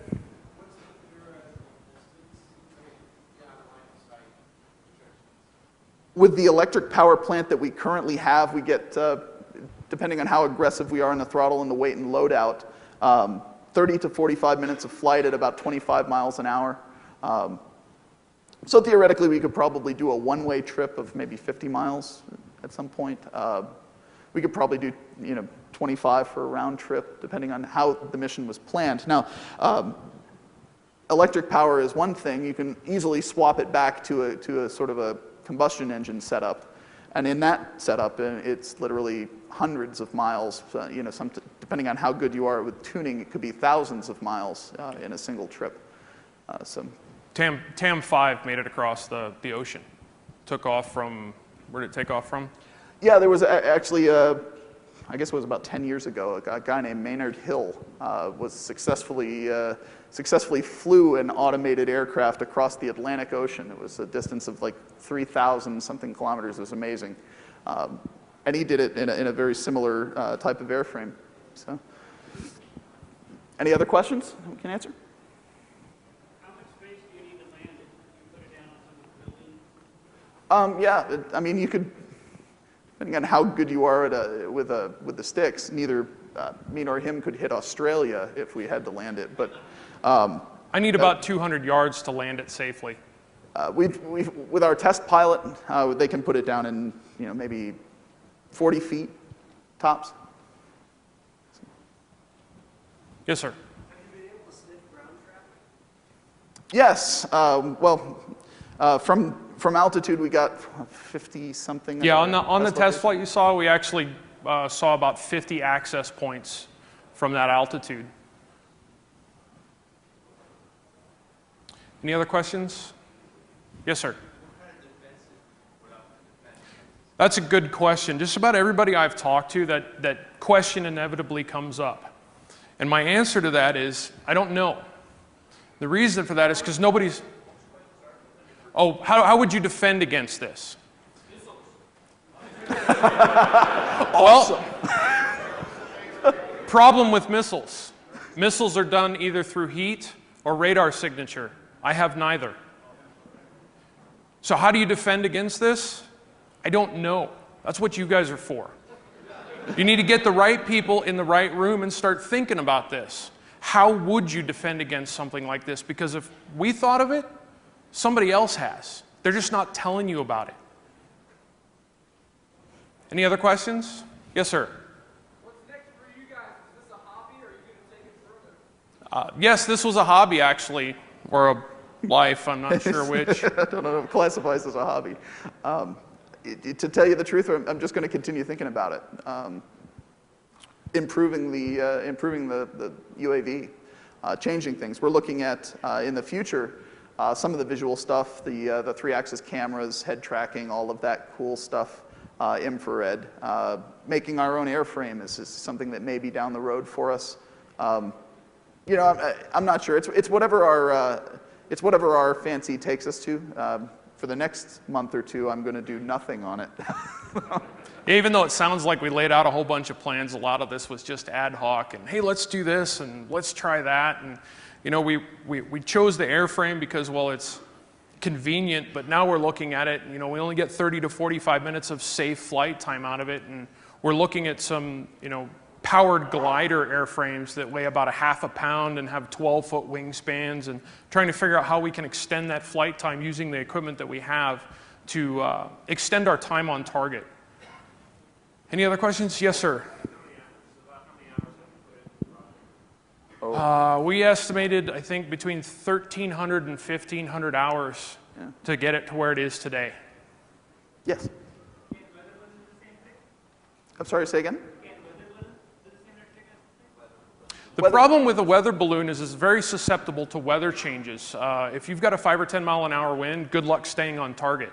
With the electric power plant that we currently have, we get, depending on how aggressive we are in the throttle and the weight and load out, 30 to 45 minutes of flight at about 25 miles an hour. So theoretically, we could probably do a one-way trip of maybe 50 miles at some point. We could probably do 25 for a round trip, depending on how the mission was planned. Now, electric power is one thing. You can easily swap it back to a sort of a combustion engine setup, and in that setup, it's literally hundreds of miles. Depending on how good you are with tuning, it could be thousands of miles in a single trip. TAM-5 made it across the ocean. Took off from, where did it take off from? Yeah, there was actually I guess it was about 10 years ago, a guy named Maynard Hill was successfully flew an automated aircraft across the Atlantic Ocean. It was a distance of like 3,000 something kilometers. It was amazing. And he did it in a very similar type of airframe. So, any other questions we can answer? How much space do you need to land it? You put it down on some building? Yeah, I mean, you could, depending on how good you are at with the sticks, neither me nor him could hit Australia if we had to land it. But I need about 200 yards to land it safely. with our test pilot, they can put it down in maybe 40 feet tops. Yes, sir. Have you been able to sniff ground traffic? Yes. Well, from altitude, we got 50 something. Yeah, on the test flight you saw, we actually saw about 50 access points from that altitude. Any other questions? Yes, sir. That's a good question. Just about everybody I've talked to, that question inevitably comes up. And my answer to that is, I don't know. The reason for that is because nobody's... Oh, how would you defend against this? Well, problem with missiles. Missiles are done either through heat or radar signature. I have neither. So how do you defend against this? I don't know. That's what you guys are for. You need to get the right people in the right room and start thinking about this. How would you defend against something like this? Because if we thought of it, somebody else has. They're just not telling you about it. Any other questions? Yes, sir. What's next for you guys? Is this a hobby or are you going to take it further? Yes, this was a hobby, actually, or a life. I'm not sure which. I don't know if it classifies as a hobby. To tell you the truth, I'm just going to continue thinking about it. Improving the UAV, changing things. We're looking at in the future some of the visual stuff, the 3-axis cameras, head tracking, all of that cool stuff, infrared. Making our own airframe is something that may be down the road for us. I'm not sure. It's whatever our fancy takes us to. For the next month or two, I'm going to do nothing on it. Even though it sounds like we laid out a whole bunch of plans, a lot of this was just ad hoc and, hey, let's do this and let's try that. And, we chose the airframe because, well, it's convenient, but now we're looking at it, we only get 30 to 45 minutes of safe flight time out of it. And we're looking at some, powered glider airframes that weigh about 1/2 pound and have 12-foot wingspans, and trying to figure out how we can extend that flight time using the equipment that we have to extend our time on target. Any other questions? Yes, sir. We estimated, I think, between 1,300 and 1,500 hours to get it to where it is today. Yes. I'm sorry, say again? The problem with a weather balloon is it's very susceptible to weather changes. If you've got a 5 or 10 mile an hour wind, good luck staying on target.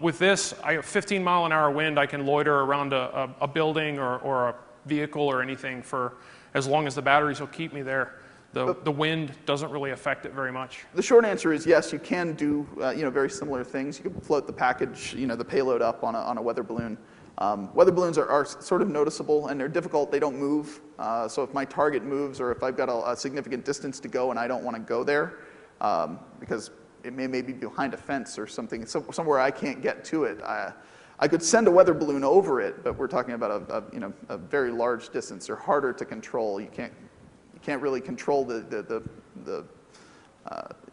With this, I have 15 mile an hour wind. I can loiter around a building or a vehicle or anything for as long as the batteries will keep me there. The wind doesn't really affect it very much. The short answer is yes, you can do very similar things. You can float the package, the payload up on a weather balloon. Weather balloons are sort of noticeable, and they're difficult. They don't move. So if my target moves, or if I've got a significant distance to go and I don't want to go there, because it may be behind a fence or something, somewhere I can't get to it, I could send a weather balloon over it, but we're talking about a very large distance. They're harder to control. You can't really control the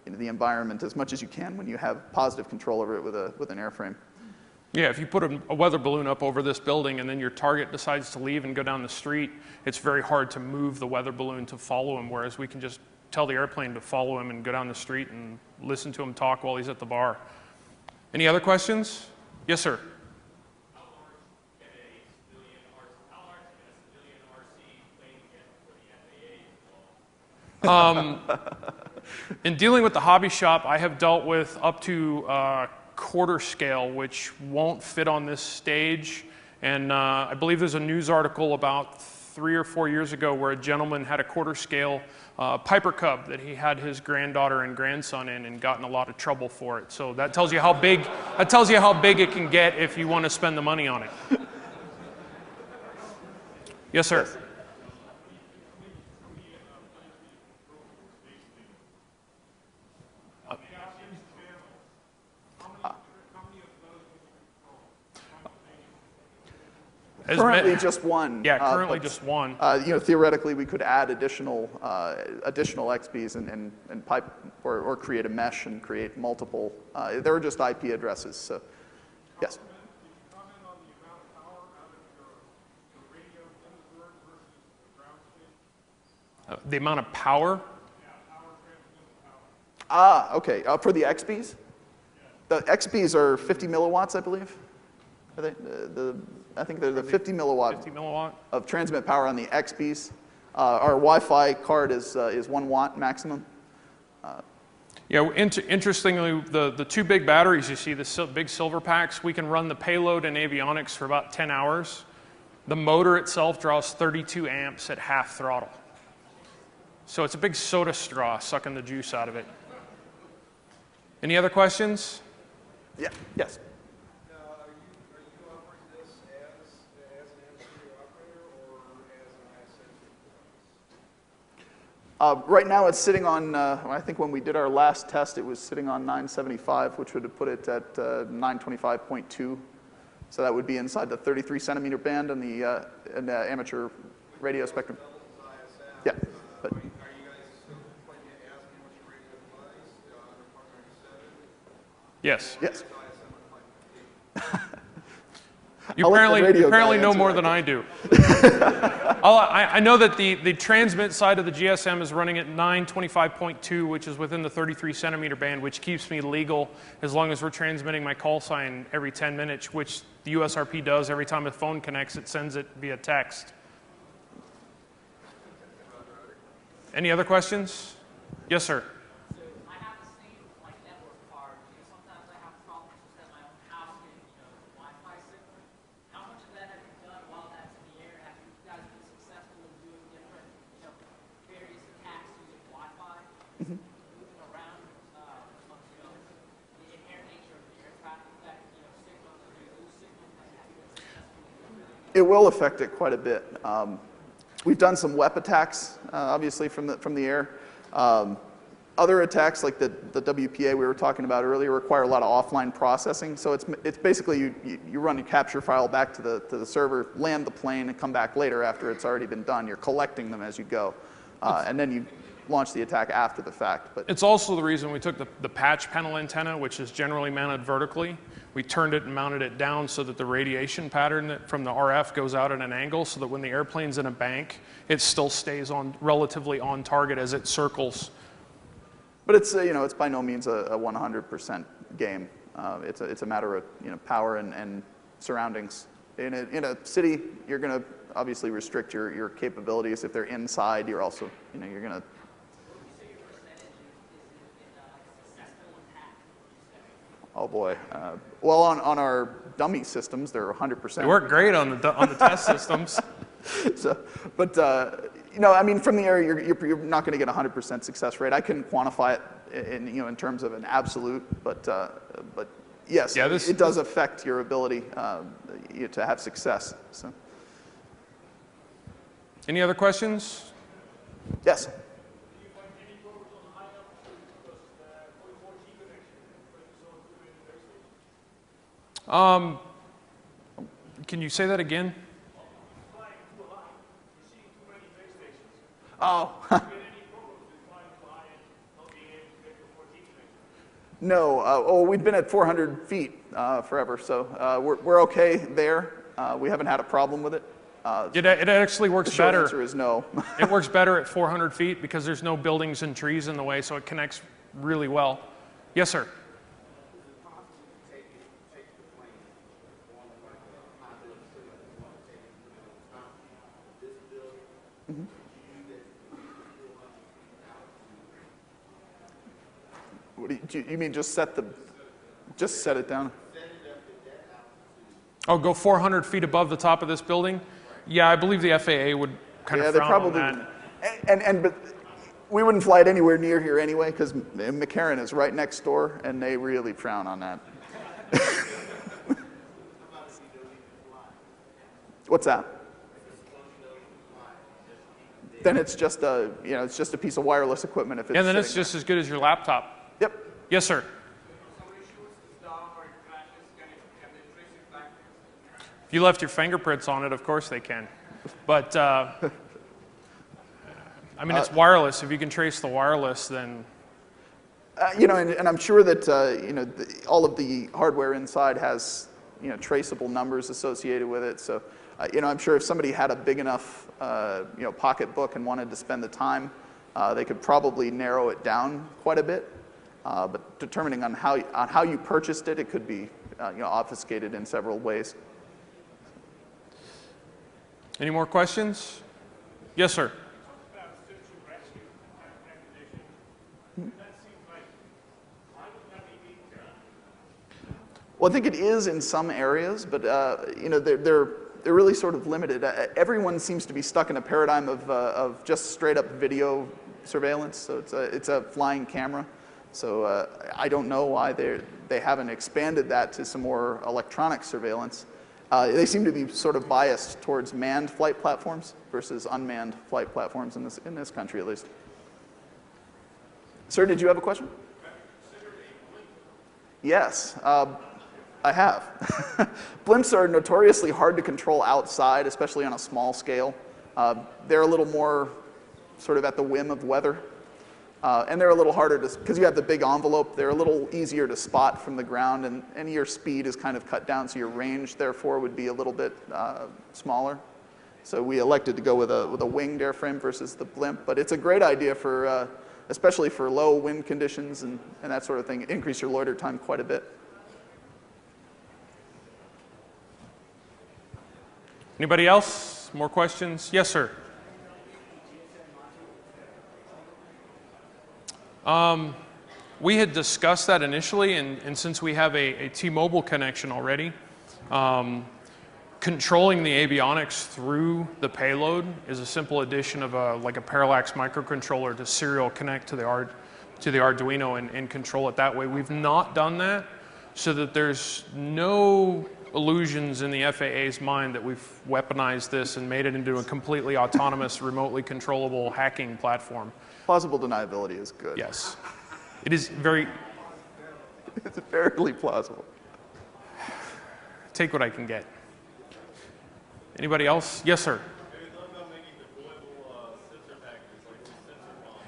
environment as much as you can when you have positive control over it with an airframe. Yeah, if you put a weather balloon up over this building and then your target decides to leave and go down the street, it's very hard to move the weather balloon to follow him, whereas we can just tell the airplane to follow him and go down the street and listen to him talk while he's at the bar. Any other questions? Yes, sir. How large can a civilian RC plane get before the FAA is involved? In dealing with the hobby shop, I have dealt with up to quarter scale, which won't fit on this stage, And I believe there's a news article about 3 or 4 years ago where a gentleman had a quarter scale Piper Cub that he had his granddaughter and grandson in and got in a lot of trouble for it. So that tells you how big it can get if you want to spend the money on it. Yes, sir. Yes. Currently just one. Yeah, currently but, just one. Theoretically, we could add additional XPs and pipe or create a mesh and create multiple. There are just IP addresses. So, yes. The amount of power? Okay. For the XPs? The XPs are 50 milliwatts, I believe. Are they? I think they're the 50 milliwatt, 50 milliwatt of transmit power on the XPs. Our Wi-Fi card is 1 watt maximum. Yeah, interestingly, the 2 big batteries you see, the big silver packs, we can run the payload and avionics for about 10 hours. The motor itself draws 32 amps at half throttle. So it's a big soda straw sucking the juice out of it. Any other questions? Yeah. Yes. Are you offering this as an industry operator or as an ISN? Right now it's sitting on, I think when we did our last test, it was sitting on 975, which would have put it at 925.2. So that would be inside the 33 centimeter band in the amateur radio spectrum. Yeah. But, Are you guys still planning to ask me what your radio device under Part 97? Yes. yes. You I'll let the radio apparently guy know answer more that. than I do. I know that the transmit side of the GSM is running at 925.2, which is within the 33 centimeter band, which keeps me legal as long as we're transmitting my call sign every 10 minutes, which the USRP does every time a phone connects. It sends it via text. Any other questions? Yes, sir. So I have the same like network card. Sometimes I have problems at my own house getting Wi-Fi signal. How much of that have you done while that's in the air? Have you guys been successful in doing different various attacks using Wi-Fi, moving around the inherent nature of the air traffic that signals or you lose signal? Have you been successful? It will affect it quite a bit. We've done some WEP attacks, obviously, from the air. Other attacks, like the WPA we were talking about earlier, require a lot of offline processing. So it's basically you run a capture file back to the server, land the plane, and come back later after it's already been done. You're collecting them as you go, and then you launch the attack after the fact. But It's also the reason we took the patch panel antenna, which is generally mounted vertically. We turned it and mounted it down so that the radiation pattern from the RF goes out at an angle so that when the airplane's in a bank, it still stays relatively on target as it circles. But it's it's by no means a 100% game. It's a matter of power and surroundings. In a city, you're going to obviously restrict your capabilities. If they're inside, you're also you're going to. Oh boy. Well, on our dummy systems, they're 100%. They work great on the test systems. So, but I mean, from the air, you're not going to get 100% success rate. I couldn't quantify it in terms of an absolute, but yes, Yeah, it does affect your ability to have success. So, Any other questions? yes. Can you say that again? Oh. No. We've been at 400 feet forever, so we're okay there. We haven't had a problem with it. It actually The works short better. answer is no. It works better at 400 feet because there's no buildings and trees in the way, so it connects really well. Yes, sir. What do you mean? Just set it down? Oh, go 400 feet above the top of this building? Yeah, I believe the FAA would kind Yeah, of they frown probably on that. wouldn't. But we wouldn't fly it anywhere near here anyway, because McCarran is right next door, and they really frown on that. What's that? Then it's just a, it's just a piece of wireless equiment if it's And then it's sitting just as good as your laptop. there. Yep. Yes, sir. If you left your fingerprints on it, of course they can. But, I mean, it's wireless. If you can trace the wireless, then... And I'm sure that, all of the hardware inside has, traceable numbers associated with it. So, I'm sure if somebody had a big enough, pocketbook and wanted to spend the time, they could probably narrow it down quite a bit. But determining on how you purchased it, it could be, obfuscated in several ways. Any more questions? Yes, sir. Well, I think it is in some areas, but they're really sort of limited. Everyone seems to be stuck in a paradigm of just straight up video surveillance. So it's a flying camera. So I don't know why they haven't expanded that to some more electronic surveillance. They seem to be sort of biased towards manned flight platforms versus unmanned flight platforms in this country, at least. Sir, did you have a question? Yes, I have. Blimps are notoriously hard to control outside, especially on a small scale. They're a little more sort of at the whim of weather. And they're a little harder to, because you have the big envelope, they're a little easier to spot from the ground, and your speed is kind of cut down, so your range, therefore, would be a little bit smaller. So we elected to go with a winged airframe versus the blimp, but it's a great idea for, especially for low wind conditions and that sort of thing. Increase your loiter time quite a bit. Anybody else? More questions? Yes, sir. We had discussed that initially, and since we have a T-Mobile connection already, controlling the avionics through the payload is a simple addition of like a parallax microcontroller to serial connect to the Arduino and control it that way. We've not done that, so that there's no illusions in the FAA's mind that we've weaponized this and made it into a completely autonomous, remotely controllable hacking platform. Plausible deniability is good. Yes. It is very... It's fairly plausible. Take what I can get. Anybody else? Yes, sir.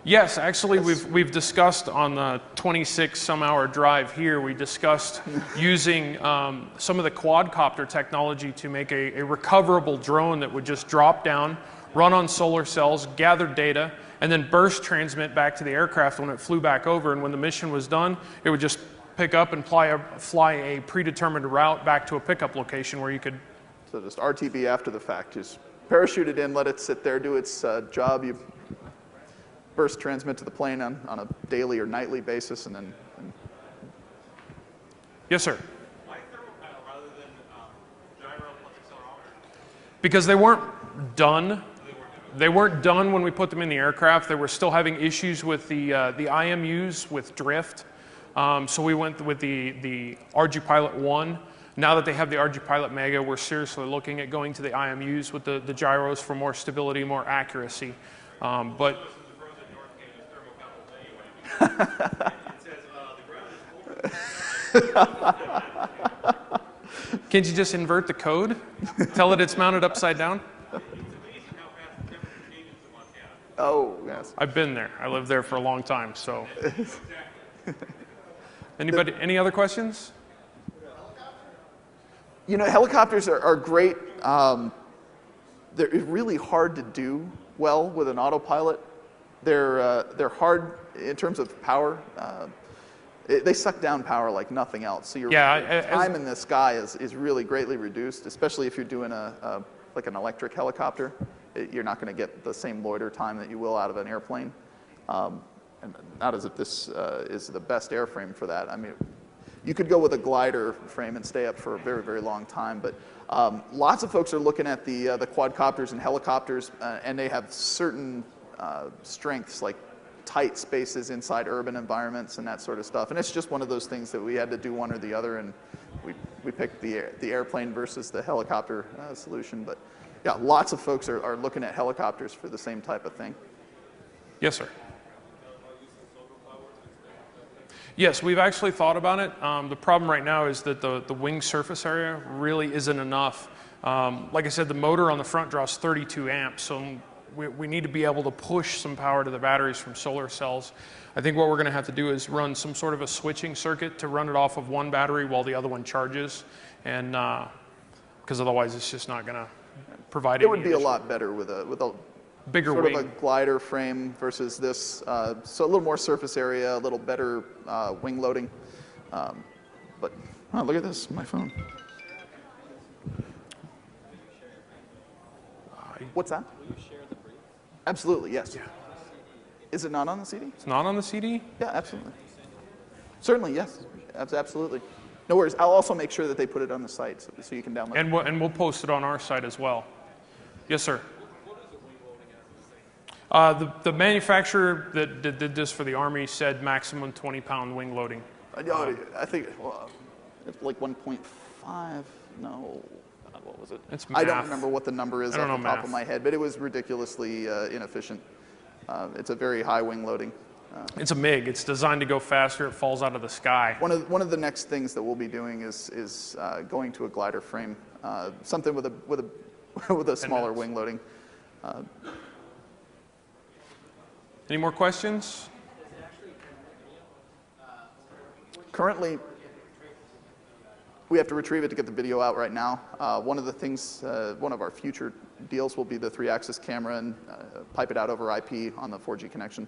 Yes, actually, we've discussed on the 26 some hour drive here, we discussed using some of the quadcopter technology to make a recoverable drone that would just drop down, run on solar cells, gather data, and then burst transmit back to the aircraft when it flew back over. And when the mission was done, it would just pick up and fly a predetermined route back to a pickup location where you could... So just RTB after the fact. Just parachute it in, let it sit there, do its job. You burst transmit to the plane on a daily or nightly basis, and then... Yes, sir. Why thermopile rather than gyro plus accelerometer? Because they weren't done. They weren't done when we put them in the aircraft. They were still having issues with the IMUs with drift. So we went with the RG-Pilot 1. Now that they have the RG-Pilot Mega, we're seriously looking at going to the IMUs with the gyros for more stability, more accuracy. But can't you just invert the code? Tell it it's mounted upside down? Oh, yes. I've been there. I lived there for a long time, so. Anybody, any other questions? Helicopters are great. They're really hard to do well with an autopilot. They're hard in terms of power. They suck down power like nothing else. So your time in the sky is really greatly reduced, especially if you're doing like an electric helicopter. You're not going to get the same loiter time that you will out of an airplane. And not as if this is the best airframe for that. I mean, You could go with a glider frame and stay up for a very, very long time, but lots of folks are looking at the quadcopters and helicopters, and they have certain strengths, like tight spaces inside urban environments and that sort of stuff. And it's just one of those things that we had to do one or the other, and we picked the airplane versus the helicopter solution. But yeah, lots of folks are looking at helicopters for the same type of thing. Yes, sir. Yes, we've actually thought about it. The problem right now is that the wing surface area really isn't enough. Like I said, the motor on the front draws 32 amps, so we need to be able to push some power to the batteries from solar cells. I think what we're going to have to do is run some sort of a switching circuit to run it off of one battery while the other one charges, and because otherwise it's just not going to provide. It would be a lot better with a bigger sort wing. of a glider frame versus this, so a little more surface area, a little better wing loading. But oh, look at this, my phone. What's that? Absolutely, yes. Yeah. Is it not on the CD? It's not on the CD? Yeah, absolutely. Certainly, yes. Absolutely. No worries. I'll also make sure that they put it on the site so you can download it. And we'll post it on our site as well. Yes, sir. The manufacturer that did this for the Army said maximum 20-pound wing loading. I think it's like 1.5. No. What was it? It's I don't math. remember what the number is off the top of my head, but it was ridiculously inefficient. It's a very high wing loading. It's a MiG. It's designed to go faster. It falls out of the sky. One of the next things that we'll be doing is going to a glider frame, something with a smaller wing loading. Any more questions? Currently, we have to retrieve it to get the video out right now. One of the things, one of our future deals will be the 3-axis camera and pipe it out over IP on the 4G connection.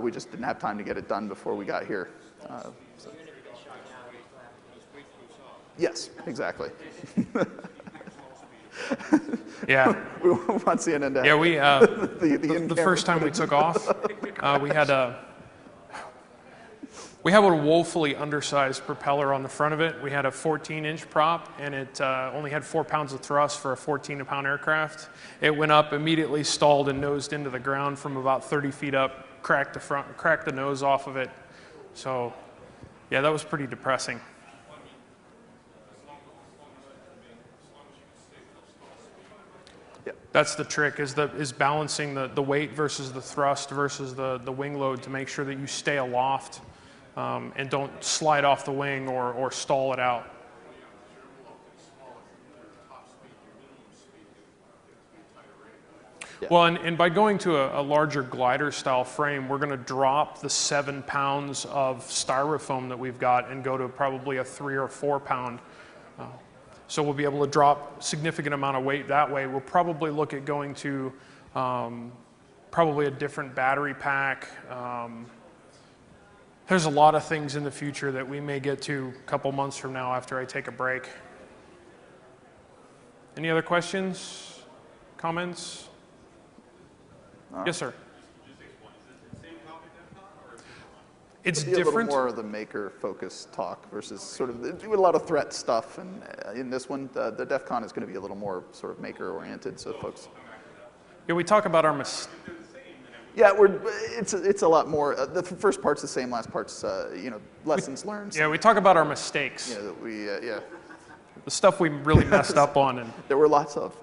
We just didn't have time to get it done before we got here. So. Yes, exactly. Yeah. We want CNN to have yeah, the first time we took off, we had a woefully undersized propeller on the front of it. We had a 14-inch prop, and it only had 4 pounds of thrust for a 14-pound aircraft. It went up, immediately stalled, and nosed into the ground from about 30 feet up, cracked the nose off of it. So, yeah, that was pretty depressing. That's the trick, is balancing the weight versus the thrust versus the wing load to make sure that you stay aloft and don't slide off the wing or stall it out. Yeah. Well, and by going to a larger glider style frame, we're going to drop the 7 pounds of styrofoam that we've got and go to probably a 3 or 4 pound. So we'll be able to drop a significant amount of weight that way. We'll probably look at going to probably a different battery pack. There's a lot of things in the future that we may get to a couple months from now after I take a break. Any other questions, comments? Yes, sir. It's different. A little different. more of the maker-focused talk versus sort of do a lot of threat stuff. And in this one, the DEF CON is going to be a little more sort of maker-oriented. So folks. Yeah, we talk about our mistakes. Yeah, it's a lot more. The first part's the same. Last part's lessons learned. Yeah, we talk about our mistakes. Yeah, The stuff we really messed up on, and there were lots of.